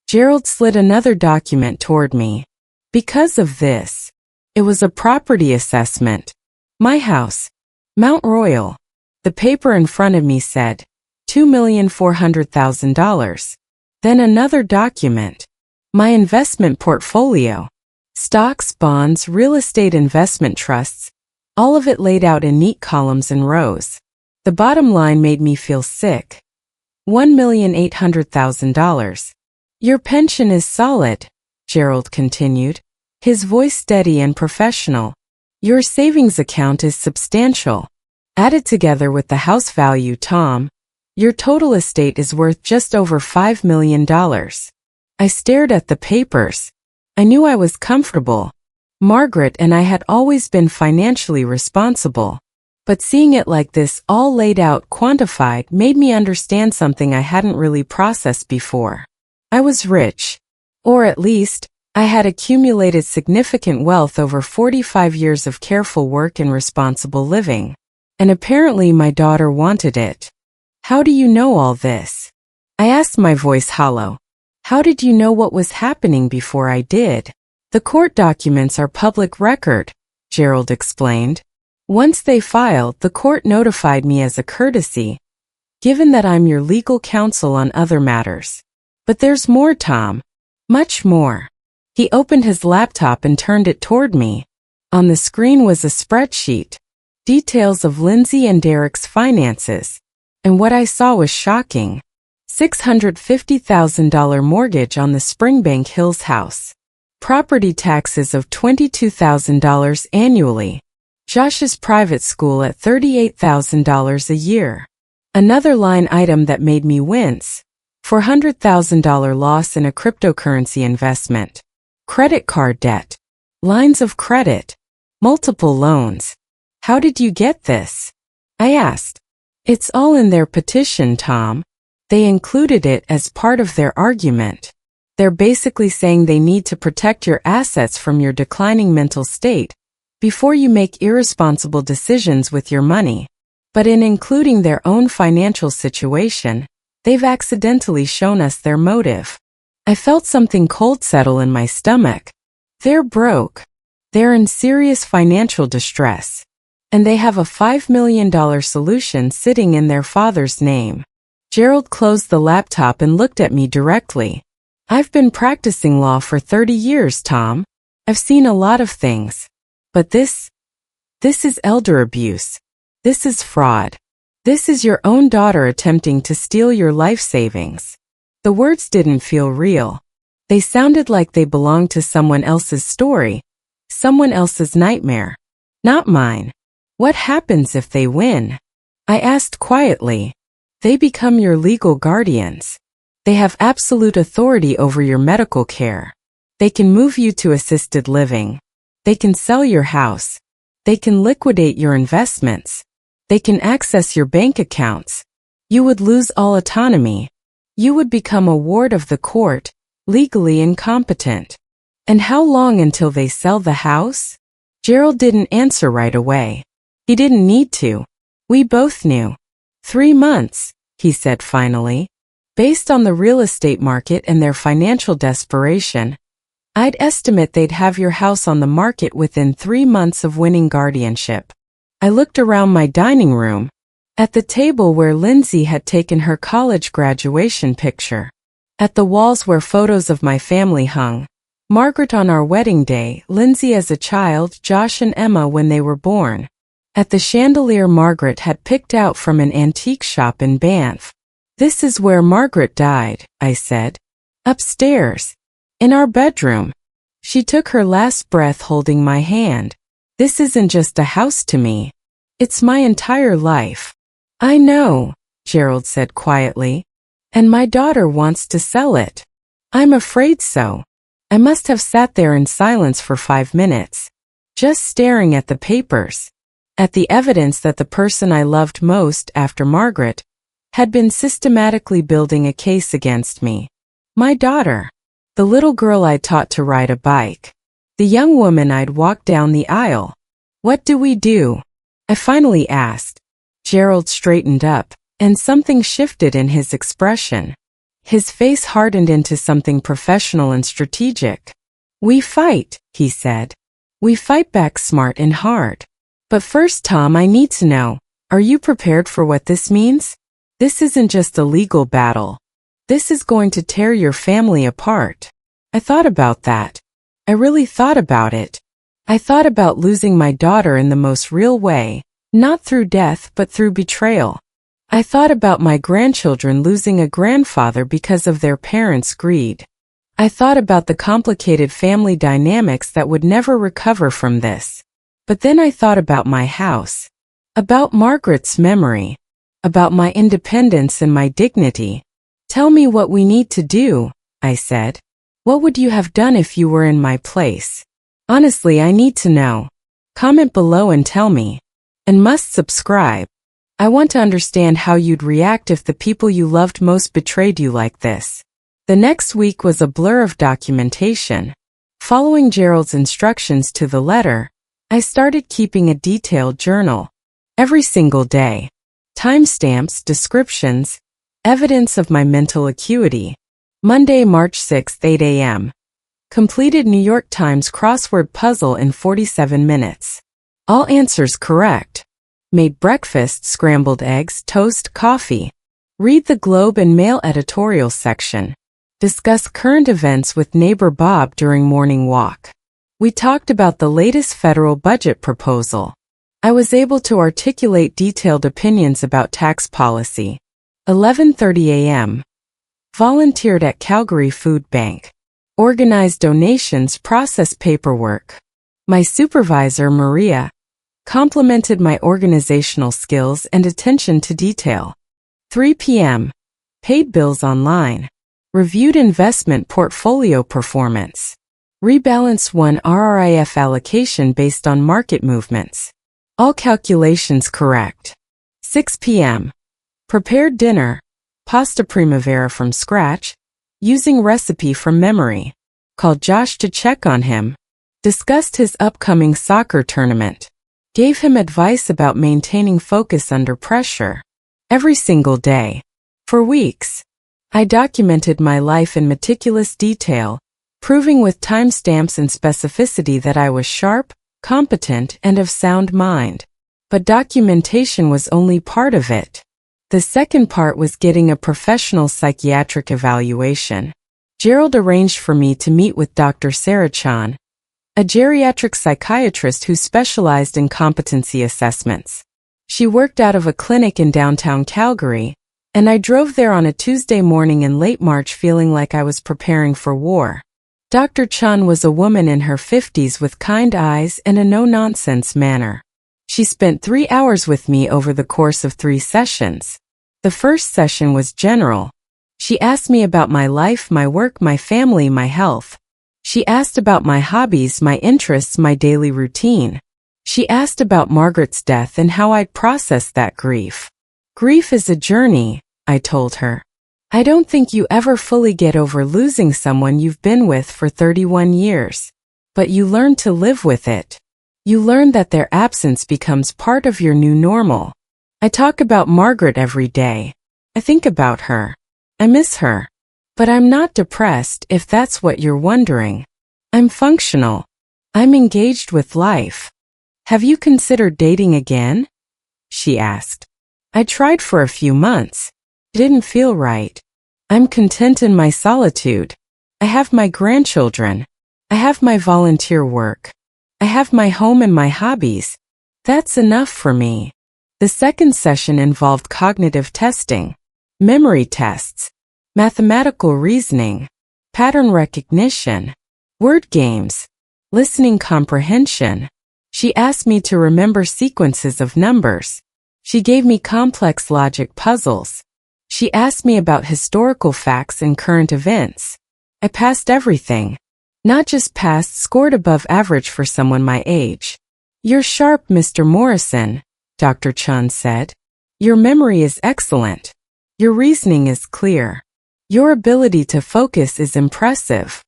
Gerald slid another document toward me. Because of this. It was a property assessment. My house. Mount Royal. The paper in front of me said, $2,400,000. Then another document. My investment portfolio. Stocks, bonds, real estate investment trusts. All of it laid out in neat columns and rows. The bottom line made me feel sick. $1,800,000. Your pension is solid, Gerald continued, his voice steady and professional. Your savings account is substantial. Added together with the house value, Tom, your total estate is worth just over $5 million. I stared at the papers. I knew I was comfortable. Margaret and I had always been financially responsible. But seeing it like this, all laid out, quantified, made me understand something I hadn't really processed before. I was rich. Or at least, I had accumulated significant wealth over 45 years of careful work and responsible living. And apparently my daughter wanted it. How do you know all this? I asked, my voice hollow. How did you know what was happening before I did? The court documents are public record, Gerald explained. Once they filed, the court notified me as a courtesy, given that I'm your legal counsel on other matters. But there's more, Tom. Much more. He opened his laptop and turned it toward me. On the screen was a spreadsheet. Details of Lindsay and Derek's finances. And what I saw was shocking. $650,000 mortgage on the Springbank Hills house. Property taxes of $22,000 annually. Josh's private school at $38,000 a year. Another line item that made me wince. $400,000 loss in a cryptocurrency investment. Credit card debt. Lines of credit. Multiple loans. How did you get this? I asked. It's all in their petition, Tom. They included it as part of their argument. They're basically saying they need to protect your assets from your declining mental state before you make irresponsible decisions with your money. But in including their own financial situation, they've accidentally shown us their motive. I felt something cold settle in my stomach. They're broke. They're in serious financial distress. And they have a $5 million solution sitting in their father's name. Gerald closed the laptop and looked at me directly. I've been practicing law for 30 years, Tom. I've seen a lot of things. But this is elder abuse. This is fraud. This is your own daughter attempting to steal your life savings. The words didn't feel real. They sounded like they belonged to someone else's story, someone else's nightmare, not mine. What happens if they win? I asked quietly. They become your legal guardians. They have absolute authority over your medical care. They can move you to assisted living. They can sell your house. They can liquidate your investments. They can access your bank accounts. You would lose all autonomy. You would become a ward of the court, legally incompetent. And how long until they sell the house? Gerald didn't answer right away. He didn't need to. We both knew. 3 months, he said finally. Based on the real estate market and their financial desperation, I'd estimate they'd have your house on the market within 3 months of winning guardianship. I looked around my dining room, at the table where Lindsay had taken her college graduation picture, at the walls where photos of my family hung, Margaret on our wedding day, Lindsay as a child, Josh and Emma when they were born. At the chandelier Margaret had picked out from an antique shop in Banff. "This is where Margaret died," I said. "Upstairs. In our bedroom." She took her last breath holding my hand. "This isn't just a house to me. It's my entire life." "I know," Gerald said quietly. "And my daughter wants to sell it. I'm afraid so." I must have sat there in silence for 5 minutes, just staring at the papers, at the evidence that the person I loved most after Margaret had been systematically building a case against me. My daughter. The little girl I'd taught to ride a bike. The young woman I'd walked down the aisle. "What do we do?" I finally asked. Gerald straightened up, and something shifted in his expression. His face hardened into something professional and strategic. "We fight," he said. "We fight back smart and hard. But first, Tom, I need to know, are you prepared for what this means? This isn't just a legal battle. This is going to tear your family apart." I thought about that. I really thought about it. I thought about losing my daughter in the most real way, not through death but through betrayal. I thought about my grandchildren losing a grandfather because of their parents' greed. I thought about the complicated family dynamics that would never recover from this. But then I thought about my house, about Margaret's memory, about my independence and my dignity. "Tell me what we need to do," I said. "What would you have done if you were in my place? Honestly, I need to know. Comment below and tell me. And must subscribe. I want to understand how you'd react if the people you loved most betrayed you like this." The next week was a blur of documentation. Following Gerald's instructions to the letter, I started keeping a detailed journal. Every single day. Timestamps, descriptions, evidence of my mental acuity. Monday, March 6, 8 a.m. Completed New York Times crossword puzzle in 47 minutes. All answers correct. Made breakfast, scrambled eggs, toast, coffee. Read the Globe and Mail editorial section. Discuss current events with neighbor Bob during morning walk. We talked about the latest federal budget proposal. I was able to articulate detailed opinions about tax policy. 11:30 a.m. Volunteered at Calgary Food Bank. Organized donations, processed paperwork. My supervisor, Maria, complimented my organizational skills and attention to detail. 3 p.m. Paid bills online. Reviewed investment portfolio performance. Rebalance one RRIF allocation based on market movements. All calculations correct. 6 p.m. Prepared dinner. Pasta primavera from scratch, using recipe from memory. Called Josh to check on him. Discussed his upcoming soccer tournament. Gave him advice about maintaining focus under pressure. Every single day. For weeks. I documented my life in meticulous detail, proving with timestamps and specificity that I was sharp, competent, and of sound mind. But documentation was only part of it. The second part was getting a professional psychiatric evaluation. Gerald arranged for me to meet with Dr. Sarah Chan, a geriatric psychiatrist who specialized in competency assessments. She worked out of a clinic in downtown Calgary, and I drove there on a Tuesday morning in late March feeling like I was preparing for war. Dr. Chan was a woman in her 50s with kind eyes and a no-nonsense manner. She spent 3 hours with me over the course of 3 sessions. The first session was general. She asked me about my life, my work, my family, my health. She asked about my hobbies, my interests, my daily routine. She asked about Margaret's death and how I'd processed that grief. "Grief is a journey," I told her. "I don't think you ever fully get over losing someone you've been with for 31 years. But you learn to live with it. You learn that their absence becomes part of your new normal." I talk about Margaret every day. I think about her. I miss her. But I'm not depressed, if that's what you're wondering. I'm functional. I'm engaged with life. "Have you considered dating again?" she asked. I tried for a few months. It didn't feel right. I'm content in my solitude. I have my grandchildren. I have my volunteer work. I have my home and my hobbies. That's enough for me. The second session involved cognitive testing, memory tests, mathematical reasoning, pattern recognition, word games, listening comprehension. She asked me to remember sequences of numbers. She gave me complex logic puzzles. She asked me about historical facts and current events. I passed everything. Not just passed, scored above average for someone my age. You're sharp, Mr. Morrison, Dr. Chun said. Your memory is excellent. Your reasoning is clear. Your ability to focus is impressive.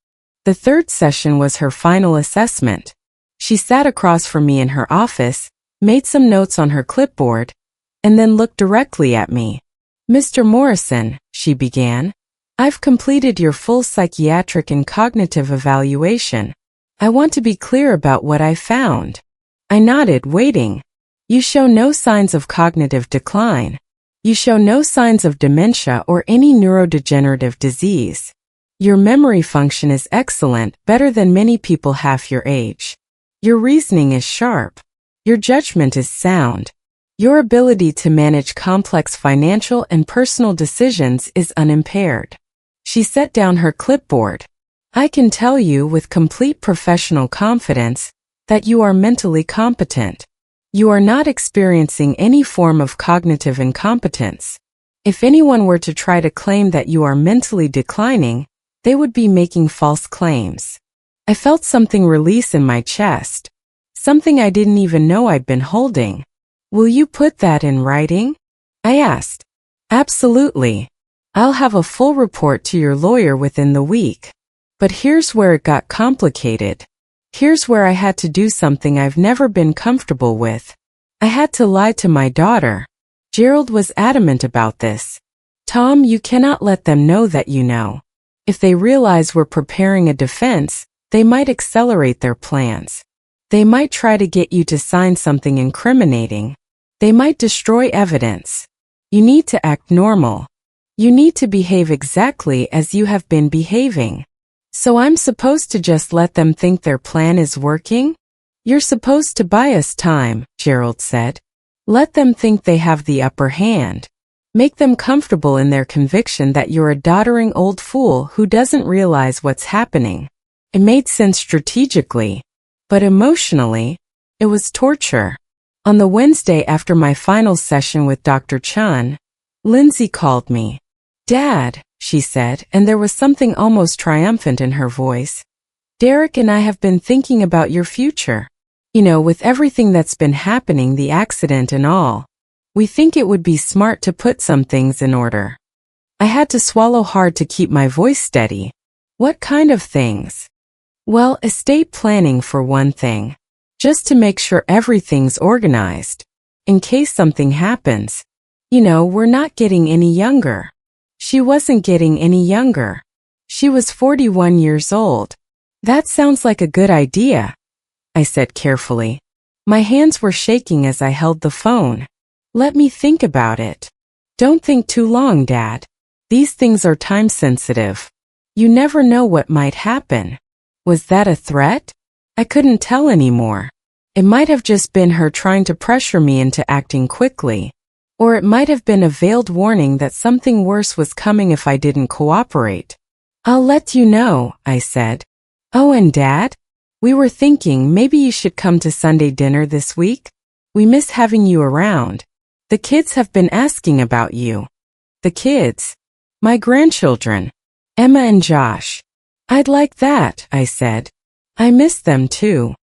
The third session was her final assessment. She sat across from me in her office, made some notes on her clipboard, and then looked directly at me. Mr. Morrison, she began, I've completed your full psychiatric and cognitive evaluation. I want to be clear about what I found. I nodded, waiting. You show no signs of cognitive decline. You show no signs of dementia or any neurodegenerative disease. Your memory function is excellent, better than many people half your age. Your reasoning is sharp. Your judgment is sound. Your ability to manage complex financial and personal decisions is unimpaired. She set down her clipboard. I can tell you with complete professional confidence that you are mentally competent. You are not experiencing any form of cognitive incompetence. If anyone were to try to claim that you are mentally declining, they would be making false claims. I felt something release in my chest. Something I didn't even know I'd been holding. Will you put that in writing? I asked. Absolutely. I'll have a full report to your lawyer within the week. But here's where it got complicated. Here's where I had to do something I've never been comfortable with. I had to lie to my daughter. Gerald was adamant about this. Tom, you cannot let them know that you know. If they realize we're preparing a defense, they might accelerate their plans. They might try to get you to sign something incriminating. They might destroy evidence. You need to act normal. You need to behave exactly as you have been behaving. So I'm supposed to just let them think their plan is working? You're supposed to buy us time, Gerald said. Let them think they have the upper hand. Make them comfortable in their conviction that you're a doddering old fool who doesn't realize what's happening. It made sense strategically, but emotionally, it was torture. On the Wednesday after my final session with Dr. Chun, Lindsay called me. Dad, she said, and there was something almost triumphant in her voice. Derek and I have been thinking about your future. You know, with everything that's been happening, the accident and all. We think it would be smart to put some things in order. I had to swallow hard to keep my voice steady. What kind of things? Well, estate planning for one thing. Just to make sure everything's organized. In case something happens. You know, we're not getting any younger. She wasn't getting any younger. She was 41 years old. That sounds like a good idea, I said carefully. My hands were shaking as I held the phone. Let me think about it. Don't think too long, Dad. These things are time sensitive. You never know what might happen. Was that a threat? I couldn't tell anymore. It might have just been her trying to pressure me into acting quickly. Or it might have been a veiled warning that something worse was coming if I didn't cooperate. I'll let you know, I said. Oh, and Dad? We were thinking maybe you should come to Sunday dinner this week. We miss having you around. The kids have been asking about you. The kids? My grandchildren. Emma and Josh. I'd like that, I said. I miss them too.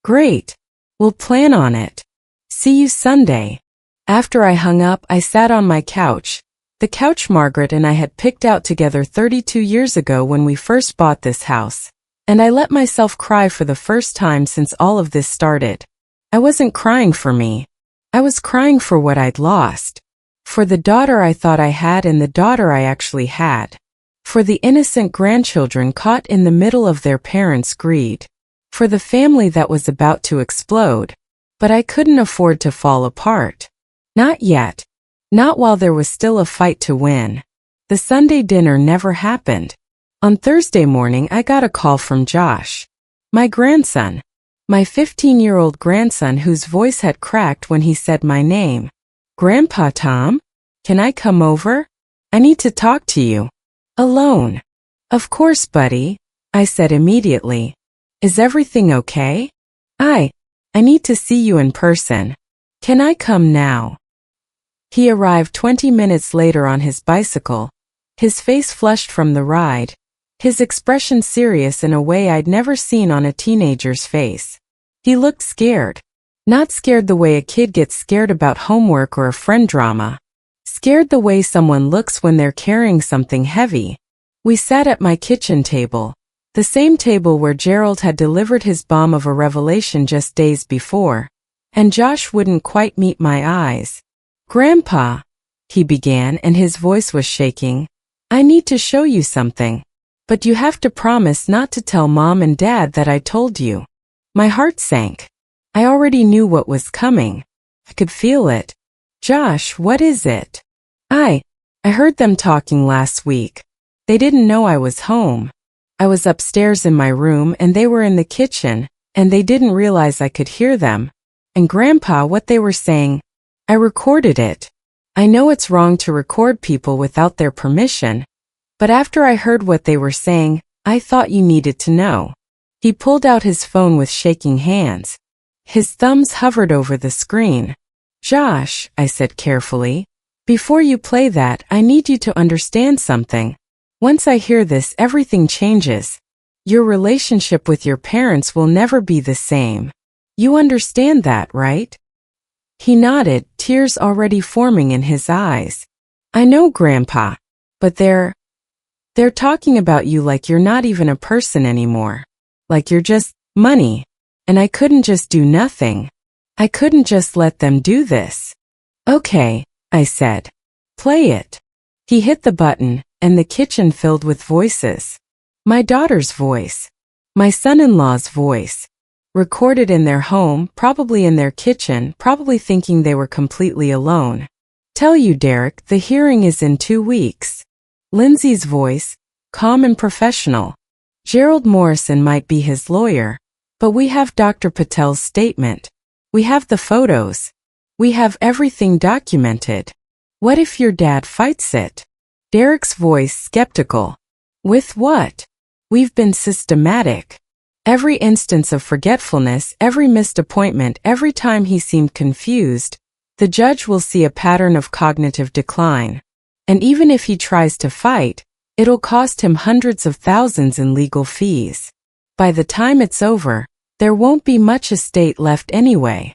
Great. We'll plan on it. See you Sunday. After I hung up, I sat on my couch. The couch Margaret and I had picked out together 32 years ago when we first bought this house. And I let myself cry for the first time since all of this started. I wasn't crying for me. I was crying for what I'd lost. For the daughter I thought I had and the daughter I actually had. For the innocent grandchildren caught in the middle of their parents' greed. For the family that was about to explode. But I couldn't afford to fall apart. Not yet. Not while there was still a fight to win. The Sunday dinner never happened. On Thursday morning I got a call from Josh. My grandson. My 15-year-old grandson whose voice had cracked when he said my name. Grandpa Tom? Can I come over? I need to talk to you. Alone. Of course, buddy, I said immediately. Is everything okay? I need to see you in person. Can I come now? He arrived 20 minutes later on his bicycle, his face flushed from the ride, his expression serious in a way I'd never seen on a teenager's face. He looked scared. Not scared the way a kid gets scared about homework or a friend drama. Scared the way someone looks when they're carrying something heavy. We sat at my kitchen table, the same table where Gerald had delivered his bomb of a revelation just days before, and Josh wouldn't quite meet my eyes. Grandpa, he began, and his voice was shaking. I need to show you something. But you have to promise not to tell Mom and Dad that I told you. My heart sank. I already knew what was coming. I could feel it. Josh, what is it? I heard them talking last week. They didn't know I was home. I was upstairs in my room and they were in the kitchen, and they didn't realize I could hear them. And Grandpa, what they were saying, I recorded it. I know it's wrong to record people without their permission, but after I heard what they were saying, I thought you needed to know. He pulled out his phone with shaking hands. His thumbs hovered over the screen. Josh, I said carefully, before you play that, I need you to understand something. Once I hear this, everything changes. Your relationship with your parents will never be the same. You understand that, right? He nodded, tears already forming in his eyes. I know, Grandpa, but they're talking about you like you're not even a person anymore. Like you're just money. And I couldn't just do nothing. I couldn't just let them do this. Okay, I said. Play it. He hit the button, and the kitchen filled with voices. My daughter's voice. My son-in-law's voice. Recorded in their home, probably in their kitchen, probably thinking they were completely alone. Tell you, Derek, the hearing is in 2 weeks. Lindsay's voice, calm and professional. Gerald Morrison might be his lawyer, but we have Dr. Patel's statement. We have the photos. We have everything documented. What if your dad fights it? Derek's voice skeptical. With what? We've been systematic. Every instance of forgetfulness, every missed appointment, every time he seemed confused, the judge will see a pattern of cognitive decline. And even if he tries to fight, it'll cost him hundreds of thousands in legal fees. By the time it's over, there won't be much estate left anyway.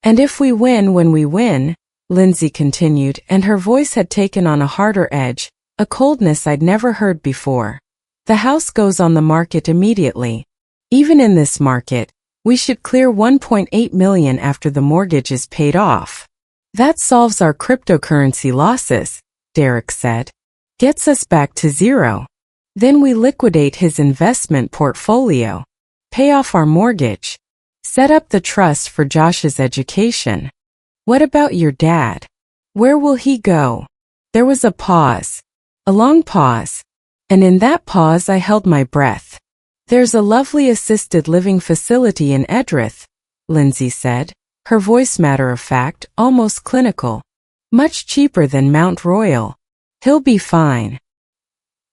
And if we win when we win, Lindsay continued, and her voice had taken on a harder edge, a coldness I'd never heard before. The house goes on the market immediately. Even in this market, we should clear $1.8 million after the mortgage is paid off. That solves our cryptocurrency losses, Derek said. Gets us back to zero. Then we liquidate his investment portfolio. Pay off our mortgage. Set up the trust for Josh's education. What about your dad? Where will he go? There was a pause. A long pause. And in that pause I held my breath. There's a lovely assisted living facility in Edrith, Lindsay said, her voice matter-of-fact, almost clinical. Much cheaper than Mount Royal. He'll be fine.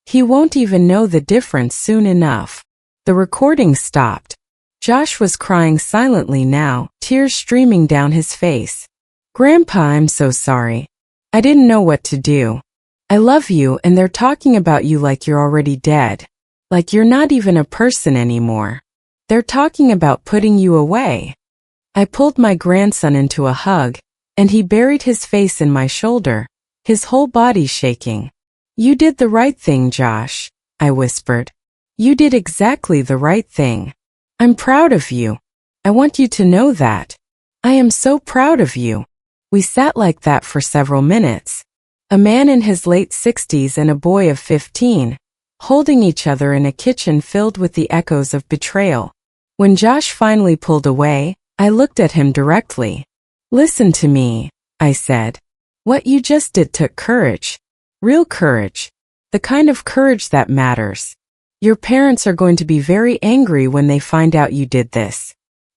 He won't even know the difference soon enough. The recording stopped. Josh was crying silently now, tears streaming down his face. Grandpa, I'm so sorry. I didn't know what to do. I love you, and they're talking about you like you're already dead. Like you're not even a person anymore. They're talking about putting you away. I pulled my grandson into a hug, and he buried his face in my shoulder, his whole body shaking. You did the right thing, Josh, I whispered. You did exactly the right thing. I'm proud of you. I want you to know that. I am so proud of you. We sat like that for several minutes. A man in his late 60s and a boy of 15, holding each other in a kitchen filled with the echoes of betrayal. When Josh finally pulled away, I looked at him directly. Listen to me, I said. What you just did took courage. Real courage. The kind of courage that matters. Your parents are going to be very angry when they find out you did this.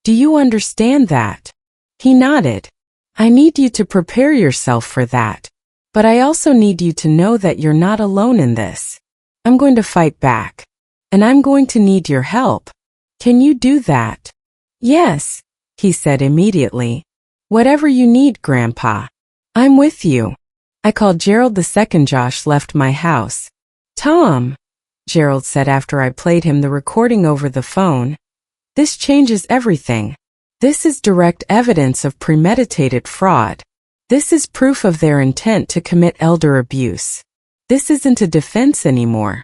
Do you understand that? He nodded. I need you to prepare yourself for that. But I also need you to know that you're not alone in this. I'm going to fight back. And I'm going to need your help. Can you do that? Yes, he said immediately. Whatever you need, Grandpa. I'm with you. I called Gerald the second Josh left my house. Tom, Gerald said after I played him the recording over the phone. This changes everything. This is direct evidence of premeditated fraud. This is proof of their intent to commit elder abuse. This isn't a defense anymore.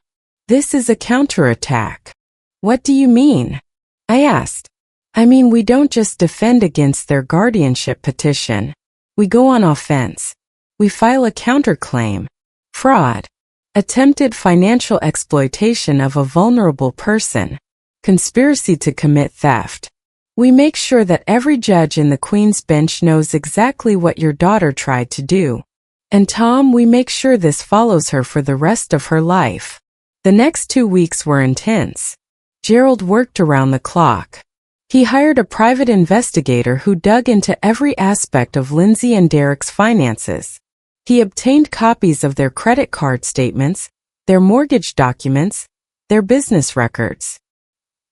This is a counterattack. What do you mean? I asked. I mean, we don't just defend against their guardianship petition. We go on offense. We file a counterclaim. Fraud. Attempted financial exploitation of a vulnerable person. Conspiracy to commit theft. We make sure that every judge in the Queen's Bench knows exactly what your daughter tried to do. And Tom, we make sure this follows her for the rest of her life. The next 2 weeks were intense. Gerald worked around the clock. He hired a private investigator who dug into every aspect of Lindsay and Derek's finances. He obtained copies of their credit card statements, their mortgage documents, their business records.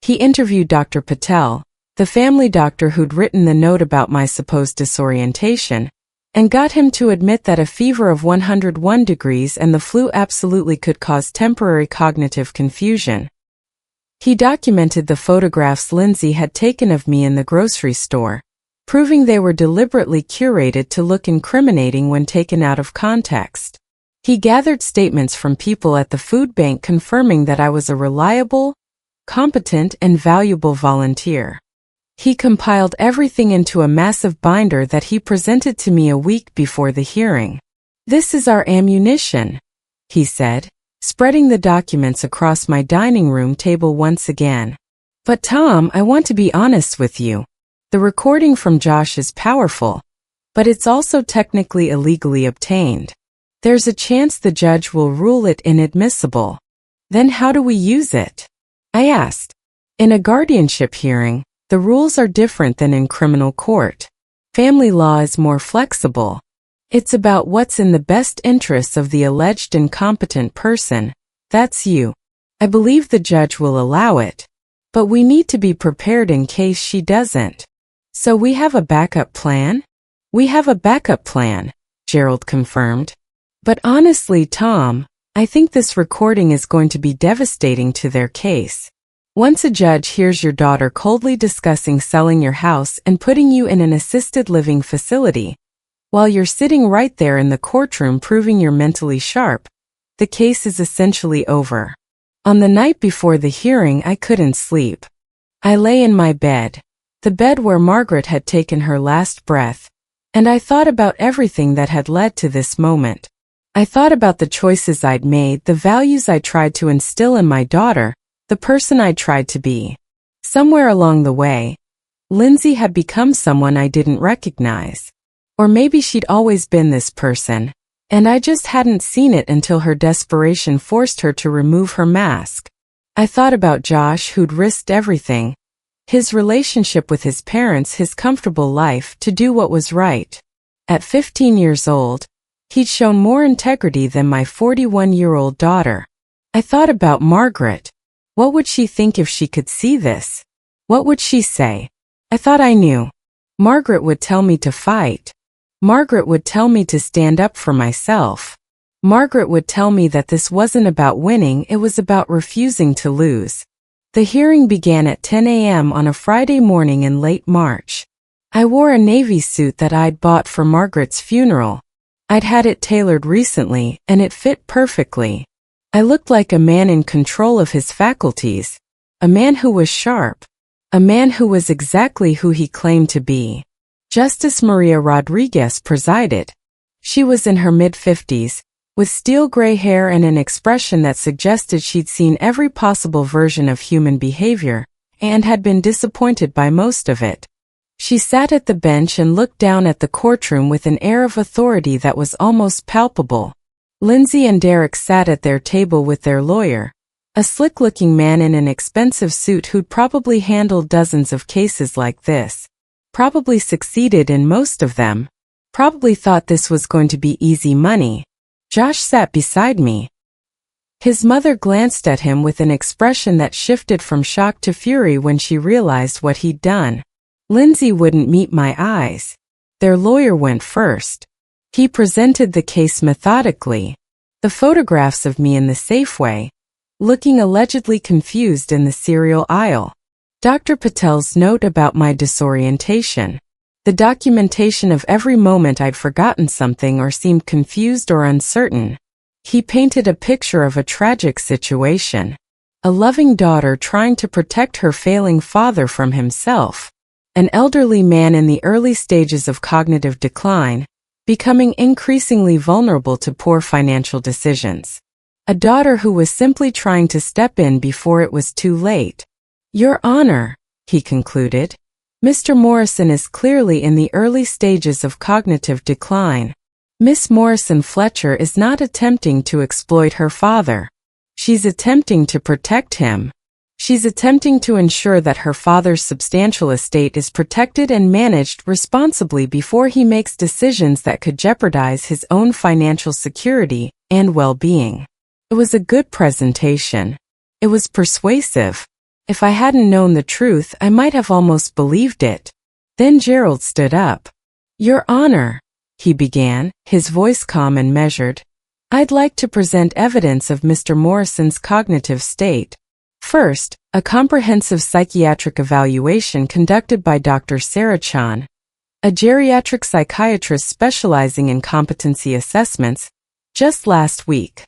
He interviewed Dr. Patel, the family doctor who'd written the note about my supposed disorientation, and got him to admit that a fever of 101 degrees and the flu absolutely could cause temporary cognitive confusion. He documented the photographs Lindsay had taken of me in the grocery store, proving they were deliberately curated to look incriminating when taken out of context. He gathered statements from people at the food bank confirming that I was a reliable, competent, and valuable volunteer. He compiled everything into a massive binder that he presented to me a week before the hearing. This is our ammunition, he said, spreading the documents across my dining room table once again. But Tom, I want to be honest with you. The recording from Josh is powerful, but it's also technically illegally obtained. There's a chance the judge will rule it inadmissible. Then how do we use it? I asked. In a guardianship hearing, the rules are different than in criminal court. Family law is more flexible. It's about what's in the best interests of the alleged incompetent person. That's you. I believe the judge will allow it. But we need to be prepared in case she doesn't. So we have a backup plan? We have a backup plan, Gerald confirmed. But honestly, Tom, I think this recording is going to be devastating to their case. Once a judge hears your daughter coldly discussing selling your house and putting you in an assisted living facility, while you're sitting right there in the courtroom proving you're mentally sharp, the case is essentially over. On the night before the hearing, I couldn't sleep. I lay in my bed, the bed where Margaret had taken her last breath, and I thought about everything that had led to this moment. I thought about the choices I'd made, the values I tried to instill in my daughter, the person I tried to be. Somewhere along the way, Lindsay had become someone I didn't recognize. Or maybe she'd always been this person, and I just hadn't seen it until her desperation forced her to remove her mask. I thought about Josh, who'd risked everything, his relationship with his parents, his comfortable life, to do what was right. At 15 years old, he'd shown more integrity than my 41-year-old daughter. I thought about Margaret. What would she think if she could see this? What would she say? I thought I knew. Margaret would tell me to fight. Margaret would tell me to stand up for myself. Margaret would tell me that this wasn't about winning, it was about refusing to lose. The hearing began at 10 a.m. on a Friday morning in late March. I wore a navy suit that I'd bought for Margaret's funeral. I'd had it tailored recently, and it fit perfectly. I looked like a man in control of his faculties, a man who was sharp, a man who was exactly who he claimed to be. Justice Maria Rodriguez presided. She was in her mid-50s, with steel gray hair and an expression that suggested she'd seen every possible version of human behavior, and had been disappointed by most of it. She sat at the bench and looked down at the courtroom with an air of authority that was almost palpable. Lindsay and Derek sat at their table with their lawyer, A slick-looking man in an expensive suit who'd probably handled dozens of cases like this. Probably succeeded in most of them. Probably thought this was going to be easy money. Josh sat beside me. His mother glanced at him with an expression that shifted from shock to fury when she realized what he'd done. Lindsay wouldn't meet my eyes. Their lawyer went first. He presented the case methodically. The photographs of me in the Safeway, looking allegedly confused in the cereal aisle. Dr. Patel's note about my disorientation. The documentation of every moment I'd forgotten something or seemed confused or uncertain. He painted a picture of a tragic situation. A loving daughter trying to protect her failing father from himself. An elderly man in the early stages of cognitive decline, becoming increasingly vulnerable to poor financial decisions. A daughter who was simply trying to step in before it was too late. Your Honor, he concluded, Mr. Morrison is clearly in the early stages of cognitive decline. Miss Morrison Fletcher is not attempting to exploit her father. She's attempting to protect him. She's attempting to ensure that her father's substantial estate is protected and managed responsibly before he makes decisions that could jeopardize his own financial security and well-being. It was a good presentation. It was persuasive. If I hadn't known the truth, I might have almost believed it. Then Gerald stood up. Your Honor, he began, his voice calm and measured. I'd like to present evidence of Mr. Morrison's cognitive state. First, a comprehensive psychiatric evaluation conducted by Dr. Sarah Chan, a geriatric psychiatrist specializing in competency assessments, just last week.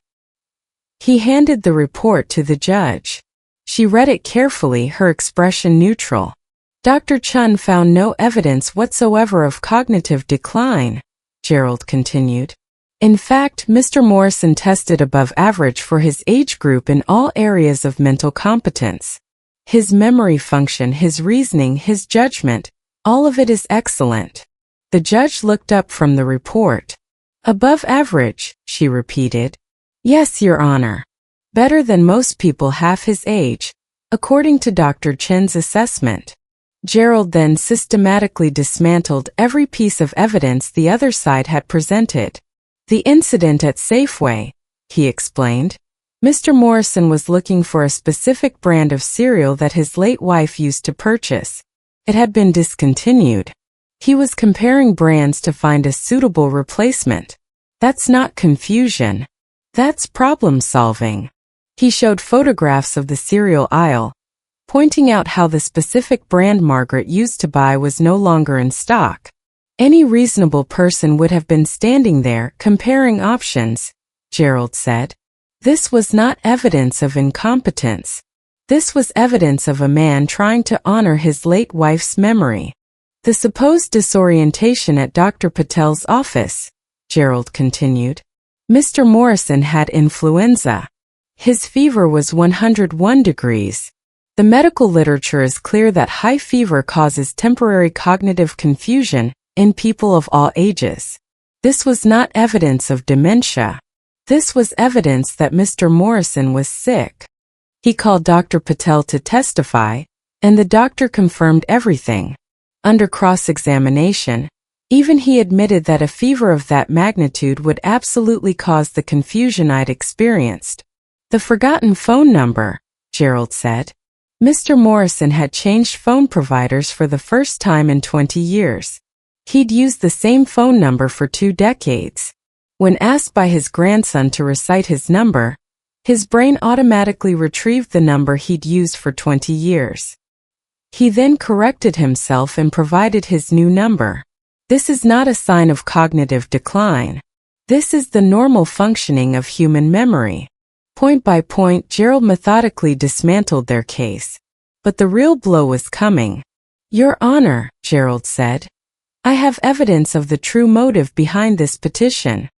He handed the report to the judge. She read it carefully, her expression neutral. Dr. Chun found no evidence whatsoever of cognitive decline, Gerald continued. In fact, Mr. Morrison tested above average for his age group in all areas of mental competence. His memory function, his reasoning, his judgment, all of it is excellent. The judge looked up from the report. Above average, she repeated. Yes, Your Honor. Better than most people half his age, according to Dr. Chen's assessment. Gerald then systematically dismantled every piece of evidence the other side had presented. The incident at Safeway, he explained. Mr. Morrison was looking for a specific brand of cereal that his late wife used to purchase. It had been discontinued. He was comparing brands to find a suitable replacement. That's not confusion. That's problem solving. He showed photographs of the cereal aisle, pointing out how the specific brand Margaret used to buy was no longer in stock. Any reasonable person would have been standing there comparing options, Gerald said. This was not evidence of incompetence. This was evidence of a man trying to honor his late wife's memory. The supposed disorientation at Dr. Patel's office, Gerald continued. Mr. Morrison had influenza. His fever was 101 degrees. The medical literature is clear that high fever causes temporary cognitive confusion in people of all ages. This was not evidence of dementia. This was evidence that Mr. Morrison was sick. He called Dr. Patel to testify, and the doctor confirmed everything. Under cross-examination, even he admitted that a fever of that magnitude would absolutely cause the confusion I'd experienced. The forgotten phone number, Gerald said. Mr. Morrison had changed phone providers for the first time in 20 years. He'd used the same phone number for 2 decades. When asked by his grandson to recite his number, his brain automatically retrieved the number he'd used for 20 years. He then corrected himself and provided his new number. This is not a sign of cognitive decline. This is the normal functioning of human memory. Point by point, Gerald methodically dismantled their case. But the real blow was coming. Your Honor, Gerald said. I have evidence of the true motive behind this petition.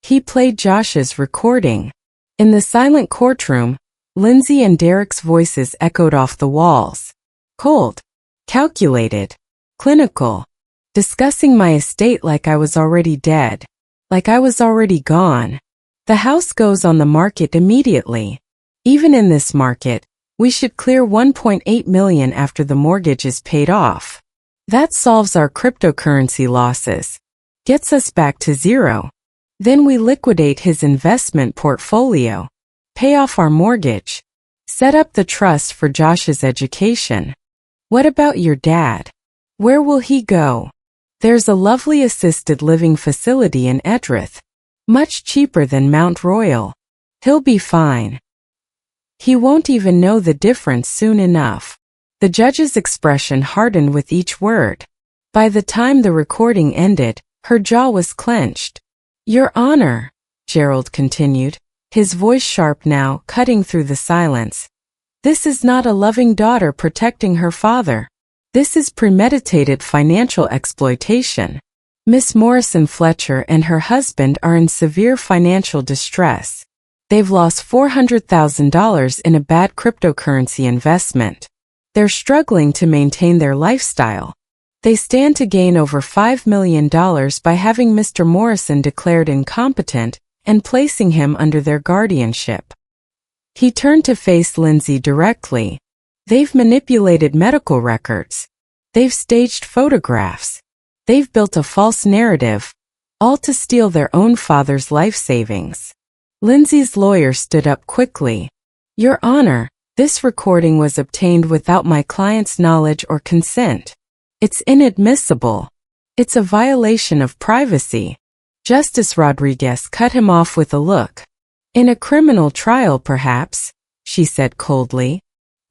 He played Josh's recording. In the silent courtroom, Lindsay and Derek's voices echoed off the walls. Cold, calculated, clinical, discussing my estate like I was already dead, like I was already gone. The house goes on the market immediately. Even in this market, we should clear 1.8 million after the mortgage is paid off. That solves our cryptocurrency losses. Gets us back to zero. Then we liquidate his investment portfolio. Pay off our mortgage. Set up the trust for Josh's education. What about your dad? Where will he go? There's a lovely assisted living facility in Edrith. Much cheaper than Mount Royal. He'll be fine. He won't even know the difference soon enough. The judge's expression hardened with each word. By the time the recording ended, her jaw was clenched. Your Honor, Gerald continued, his voice sharp now, cutting through the silence. This is not a loving daughter protecting her father. This is premeditated financial exploitation. Miss Morrison Fletcher and her husband are in severe financial distress. They've lost $400,000 in a bad cryptocurrency investment. They're struggling to maintain their lifestyle. They stand to gain over $5 million by having Mr. Morrison declared incompetent and placing him under their guardianship. He turned to face Lindsay directly. They've manipulated medical records. They've staged photographs. They've built a false narrative, all to steal their own father's life savings. Lindsay's lawyer stood up quickly. Your Honor, this recording was obtained without my client's knowledge or consent. It's inadmissible. It's a violation of privacy. Justice Rodriguez cut him off with a look. In a criminal trial, perhaps, she said coldly.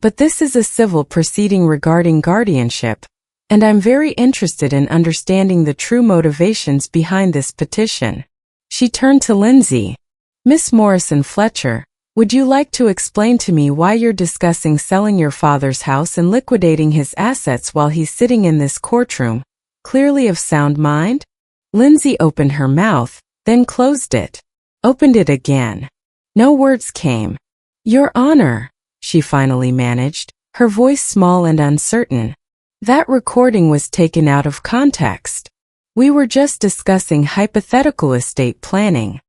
But this is a civil proceeding regarding guardianship, and I'm very interested in understanding the true motivations behind this petition. She turned to Lindsay. Miss Morrison Fletcher, would you like to explain to me why you're discussing selling your father's house and liquidating his assets while he's sitting in this courtroom, clearly of sound mind? Lindsay opened her mouth, then closed it. Opened it again. No words came. Your Honor, she finally managed, her voice small and uncertain. That recording was taken out of context. We were just discussing hypothetical estate planning.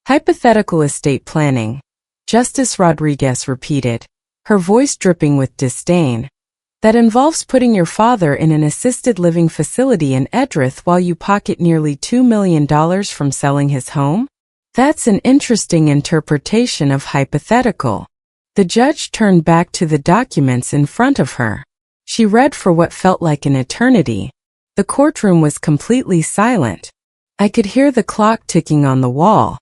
Hypothetical estate planning, Justice Rodriguez repeated, her voice dripping with disdain. That involves putting your father in an assisted living facility in Edrith while you pocket nearly $2 million from selling his home? That's an interesting interpretation of hypothetical. The judge turned back to the documents in front of her. She read for what felt like an eternity. The courtroom was completely silent. I could hear the clock ticking on the wall.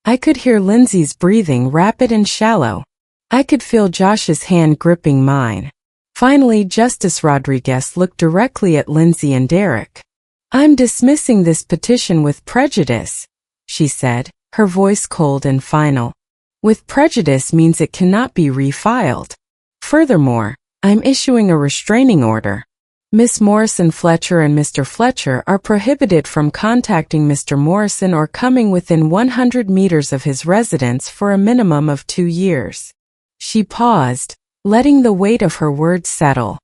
I could hear Lindsay's breathing rapid and shallow. I could feel Josh's hand gripping mine. Finally, Justice Rodriguez looked directly at Lindsay and Derek. I'm dismissing this petition with prejudice, she said, her voice cold and final. With prejudice means it cannot be refiled. Furthermore, I'm issuing a restraining order. Miss Morrison Fletcher and Mr. Fletcher are prohibited from contacting Mr. Morrison or coming within 100 meters of his residence for a minimum of 2 years. She paused, letting the weight of her words settle.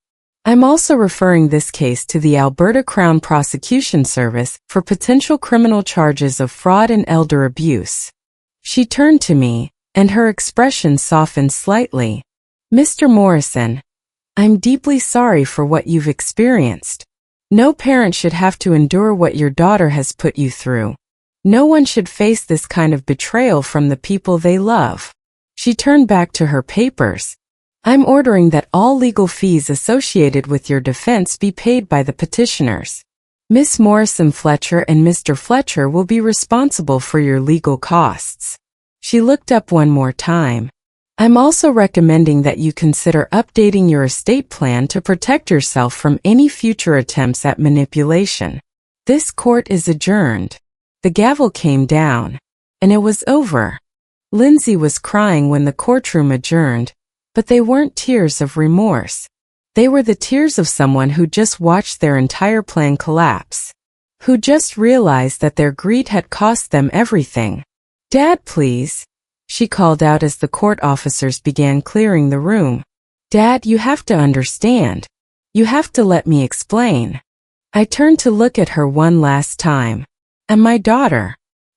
I'm also referring this case to the Alberta Crown Prosecution Service for potential criminal charges of fraud and elder abuse. She turned to me, and her expression softened slightly. Mr. Morrison, I'm deeply sorry for what you've experienced. No parent should have to endure what your daughter has put you through. No one should face this kind of betrayal from the people they love. She turned back to her papers. I'm ordering that all legal fees associated with your defense be paid by the petitioners. Miss Morrison Fletcher and Mr. Fletcher will be responsible for your legal costs. She looked up one more time. I'm also recommending that you consider updating your estate plan to protect yourself from any future attempts at manipulation. This court is adjourned. The gavel came down, and it was over. Lindsay was crying when the courtroom adjourned, but they weren't tears of remorse. They were the tears of someone who just watched their entire plan collapse, who just realized that their greed had cost them everything. Dad, please, she called out as the court officers began clearing the room. Dad, you have to understand. You have to let me explain. I turned to look at her one last time. And my daughter.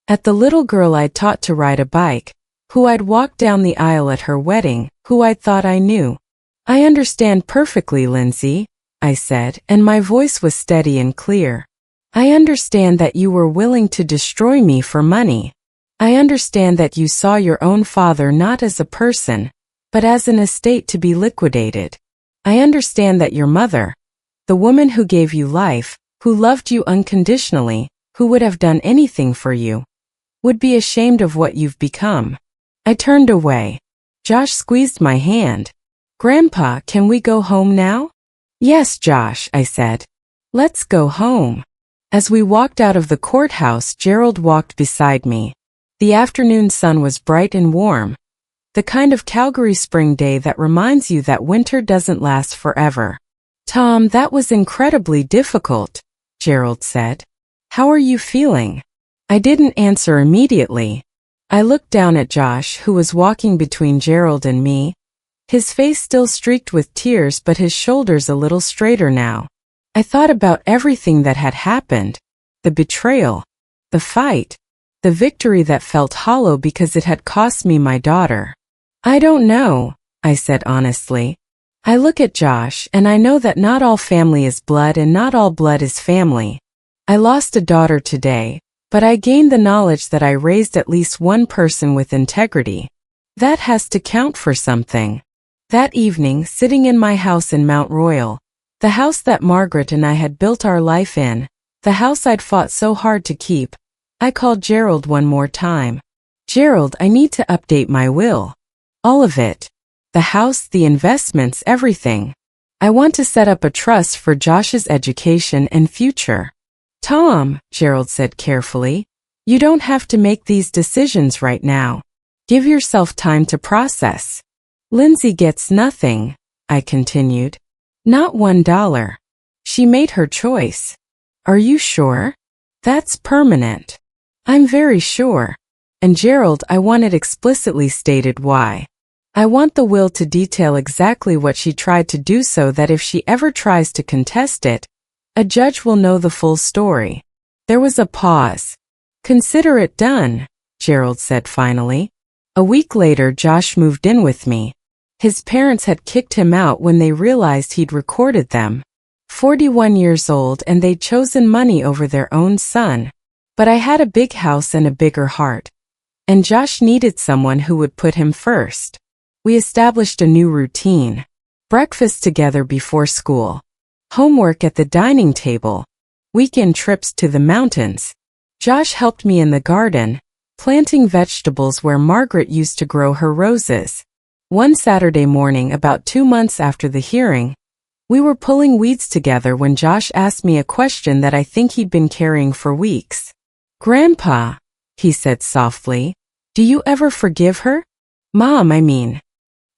At the little girl I'd taught to ride a bike, who I'd walked down the aisle at her wedding, who I'd thought I knew. I understand perfectly, Lindsay, I said, and my voice was steady and clear. I understand that you were willing to destroy me for money. I understand that you saw your own father not as a person, but as an estate to be liquidated. I understand that your mother, the woman who gave you life, who loved you unconditionally, who would have done anything for you, would be ashamed of what you've become. I turned away. Josh squeezed my hand. Grandpa, can we go home now? Yes, Josh, I said. Let's go home. As we walked out of the courthouse, Gerald walked beside me. The afternoon sun was bright and warm. The kind of Calgary spring day that reminds you that winter doesn't last forever. Tom, that was incredibly difficult, Gerald said. How are you feeling? I didn't answer immediately. I looked down at Josh, who was walking between Gerald and me. His face still streaked with tears, but his shoulders a little straighter now. I thought about everything that had happened. The betrayal. The fight. The victory that felt hollow because it had cost me my daughter. I don't know, I said honestly. I look at Josh and I know that not all family is blood and not all blood is family. I lost a daughter today, but I gained the knowledge that I raised at least one person with integrity. That has to count for something. That evening, sitting in my house in Mount Royal, the house that Margaret and I had built our life in, the house I'd fought so hard to keep, I called Gerald one more time. Gerald, I need to update my will. All of it. The house, the investments, everything. I want to set up a trust for Josh's education and future. Tom, Gerald said carefully, you don't have to make these decisions right now. Give yourself time to process. Lindsay gets nothing, I continued. Not $1. She made her choice. Are you sure? That's permanent. I'm very sure. And Gerald, I want it explicitly stated why. I want the will to detail exactly what she tried to do so that if she ever tries to contest it, a judge will know the full story. There was a pause. Consider it done, Gerald said finally. A week later, Josh moved in with me. His parents had kicked him out when they realized he'd recorded them. 41 years old, and they'd chosen money over their own son. But I had a big house and a bigger heart. And Josh needed someone who would put him first. We established a new routine. Breakfast together before school. Homework at the dining table. Weekend trips to the mountains. Josh helped me in the garden, planting vegetables where Margaret used to grow her roses. One Saturday morning, about 2 months after the hearing, we were pulling weeds together when Josh asked me a question that I think he'd been carrying for weeks. Grandpa, he said softly, do you ever forgive her? Mom, I mean.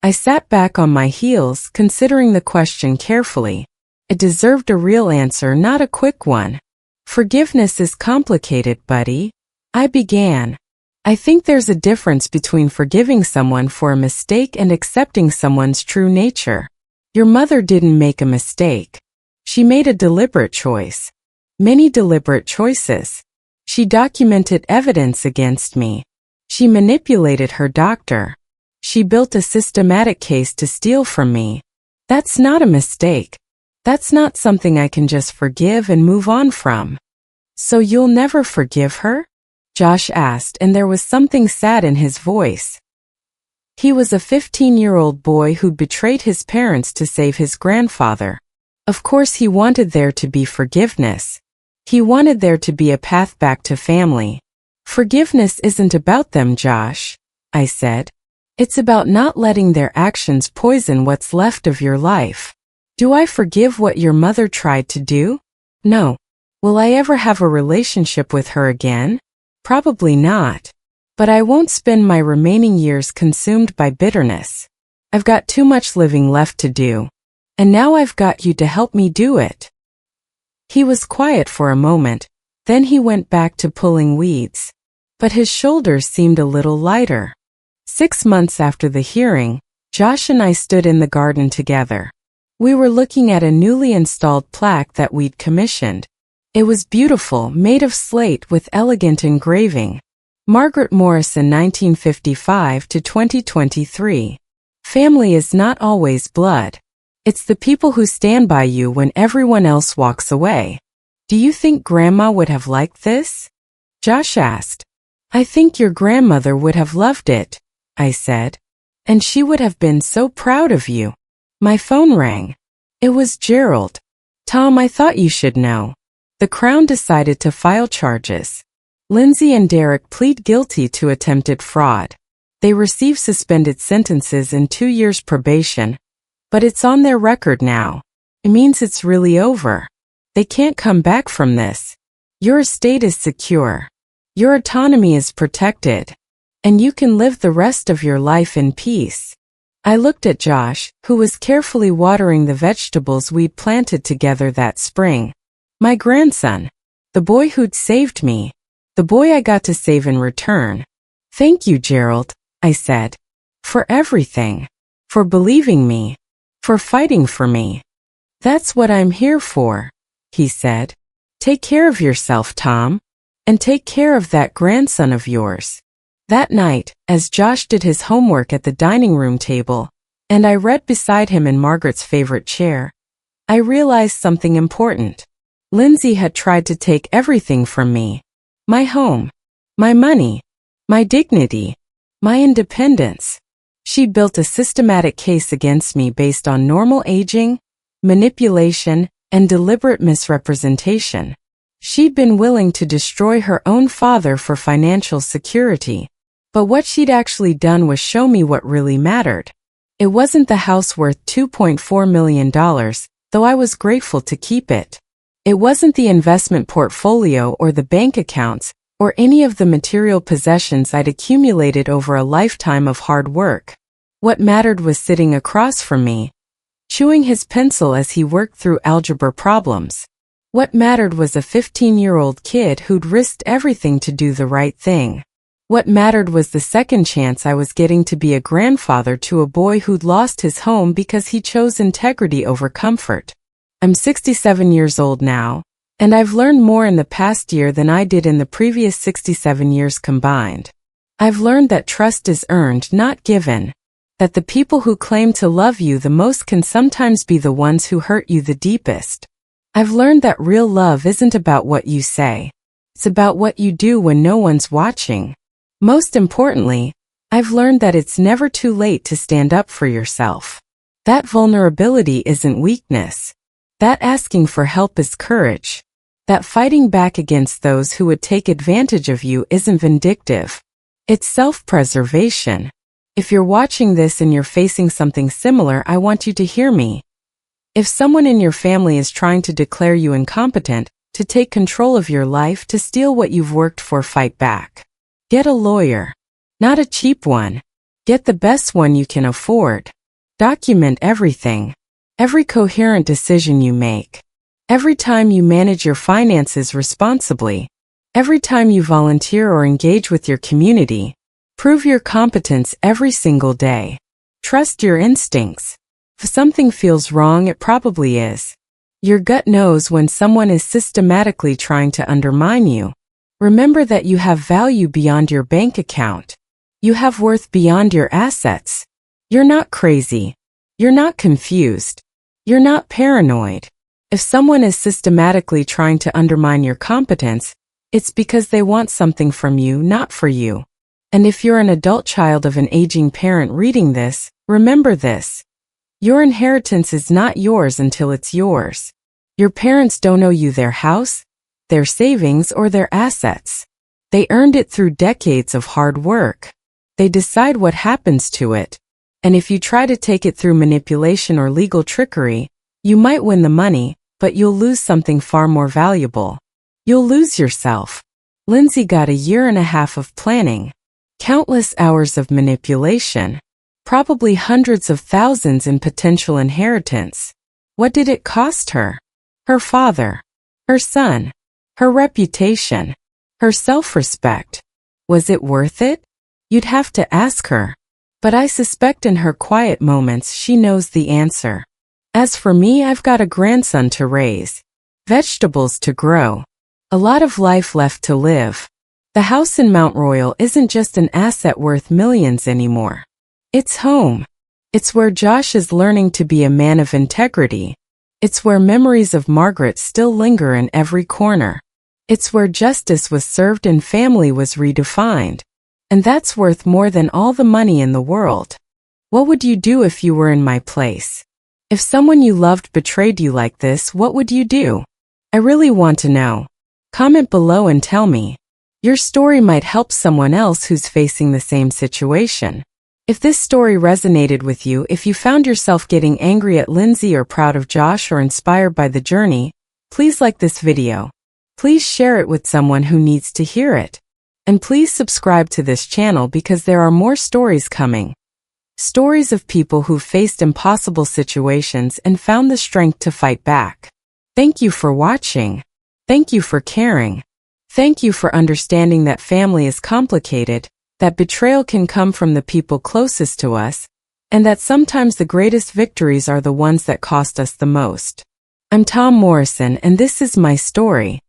I sat back on my heels, considering the question carefully. It deserved a real answer, not a quick one. Forgiveness is complicated, buddy. I began. I think there's a difference between forgiving someone for a mistake and accepting someone's true nature. Your mother didn't make a mistake. She made a deliberate choice. Many deliberate choices. She documented evidence against me. She manipulated her doctor. She built a systematic case to steal from me. That's not a mistake. That's not something I can just forgive and move on from. So you'll never forgive her? Josh asked, and there was something sad in his voice. He was a 15-year-old boy who'd betrayed his parents to save his grandfather. Of course he wanted there to be forgiveness. He wanted there to be a path back to family. Forgiveness isn't about them, Josh, I said. It's about not letting their actions poison what's left of your life. Do I forgive what your mother tried to do? No. Will I ever have a relationship with her again? Probably not. But I won't spend my remaining years consumed by bitterness. I've got too much living left to do. And now I've got you to help me do it. He was quiet for a moment, then he went back to pulling weeds. But his shoulders seemed a little lighter. 6 months after the hearing, Josh and I stood in the garden together. We were looking at a newly installed plaque that we'd commissioned. It was beautiful, made of slate with elegant engraving. Margaret Morrison, 1955 to 2023. Family is not always blood. It's the people who stand by you when everyone else walks away. Do you think Grandma would have liked this? Josh asked. I think your grandmother would have loved it, I said. And she would have been so proud of you. My phone rang. It was Gerald. Tom, I thought you should know. The Crown decided to file charges. Lindsay and Derek plead guilty to attempted fraud. They receive suspended sentences and 2 years probation, but it's on their record now. It means it's really over. They can't come back from this. Your estate is secure. Your autonomy is protected. And you can live the rest of your life in peace. I looked at Josh, who was carefully watering the vegetables we'd planted together that spring. My grandson. The boy who'd saved me. The boy I got to save in return. Thank you, Gerald, I said. For everything. For believing me. For fighting for me. That's what I'm here for, he said. Take care of yourself, Tom. And take care of that grandson of yours. That night, as Josh did his homework at the dining room table, and I read beside him in Margaret's favorite chair, I realized something important. Lindsay had tried to take everything from me. My home, my money, my dignity, my independence. She built a systematic case against me based on normal aging, manipulation, and deliberate misrepresentation. She'd been willing to destroy her own father for financial security. But what she'd actually done was show me what really mattered. It wasn't the house worth $2.4 million, though I was grateful to keep it. It wasn't the investment portfolio or the bank accounts, or any of the material possessions I'd accumulated over a lifetime of hard work. What mattered was sitting across from me, chewing his pencil as he worked through algebra problems. What mattered was a 15-year-old kid who'd risked everything to do the right thing. What mattered was the second chance I was getting to be a grandfather to a boy who'd lost his home because he chose integrity over comfort. I'm 67 years old now, and I've learned more in the past year than I did in the previous 67 years combined. I've learned that trust is earned, not given. That the people who claim to love you the most can sometimes be the ones who hurt you the deepest. I've learned that real love isn't about what you say. It's about what you do when no one's watching. Most importantly, I've learned that it's never too late to stand up for yourself. That vulnerability isn't weakness. That asking for help is courage. That fighting back against those who would take advantage of you isn't vindictive. It's self-preservation. If you're watching this and you're facing something similar, I want you to hear me. If someone in your family is trying to declare you incompetent, to take control of your life, to steal what you've worked for, fight back. Get a lawyer. Not a cheap one. Get the best one you can afford. Document everything. Every coherent decision you make. Every time you manage your finances responsibly. Every time you volunteer or engage with your community. Prove your competence every single day. Trust your instincts. If something feels wrong, it probably is. Your gut knows when someone is systematically trying to undermine you. Remember that you have value beyond your bank account. You have worth beyond your assets. You're not crazy. You're not confused. You're not paranoid. If someone is systematically trying to undermine your competence, it's because they want something from you, not for you. And if you're an adult child of an aging parent reading this, remember this. Your inheritance is not yours until it's yours. Your parents don't owe you their house, their savings, or their assets. They earned it through decades of hard work. They decide what happens to it. And if you try to take it through manipulation or legal trickery, you might win the money, but you'll lose something far more valuable. You'll lose yourself. Lindsay got 1.5 years of planning. Countless hours of manipulation. Probably hundreds of thousands in potential inheritance. What did it cost her? Her father. Her son. Her reputation. Her self-respect. Was it worth it? You'd have to ask her. But I suspect in her quiet moments she knows the answer. As for me, I've got a grandson to raise. Vegetables to grow. A lot of life left to live. The house in Mount Royal isn't just an asset worth millions anymore. It's home. It's where Josh is learning to be a man of integrity. It's where memories of Margaret still linger in every corner. It's where justice was served and family was redefined. And that's worth more than all the money in the world. What would you do if you were in my place? If someone you loved betrayed you like this, what would you do? I really want to know. Comment below and tell me. Your story might help someone else who's facing the same situation. If this story resonated with you, if you found yourself getting angry at Lindsay or proud of Josh or inspired by the journey, please like this video. Please share it with someone who needs to hear it. And please subscribe to this channel because there are more stories coming. Stories of people who faced impossible situations and found the strength to fight back. Thank you for watching. Thank you for caring. Thank you for understanding that family is complicated, that betrayal can come from the people closest to us, and that sometimes the greatest victories are the ones that cost us the most. I'm Tom Morrison, and this is my story.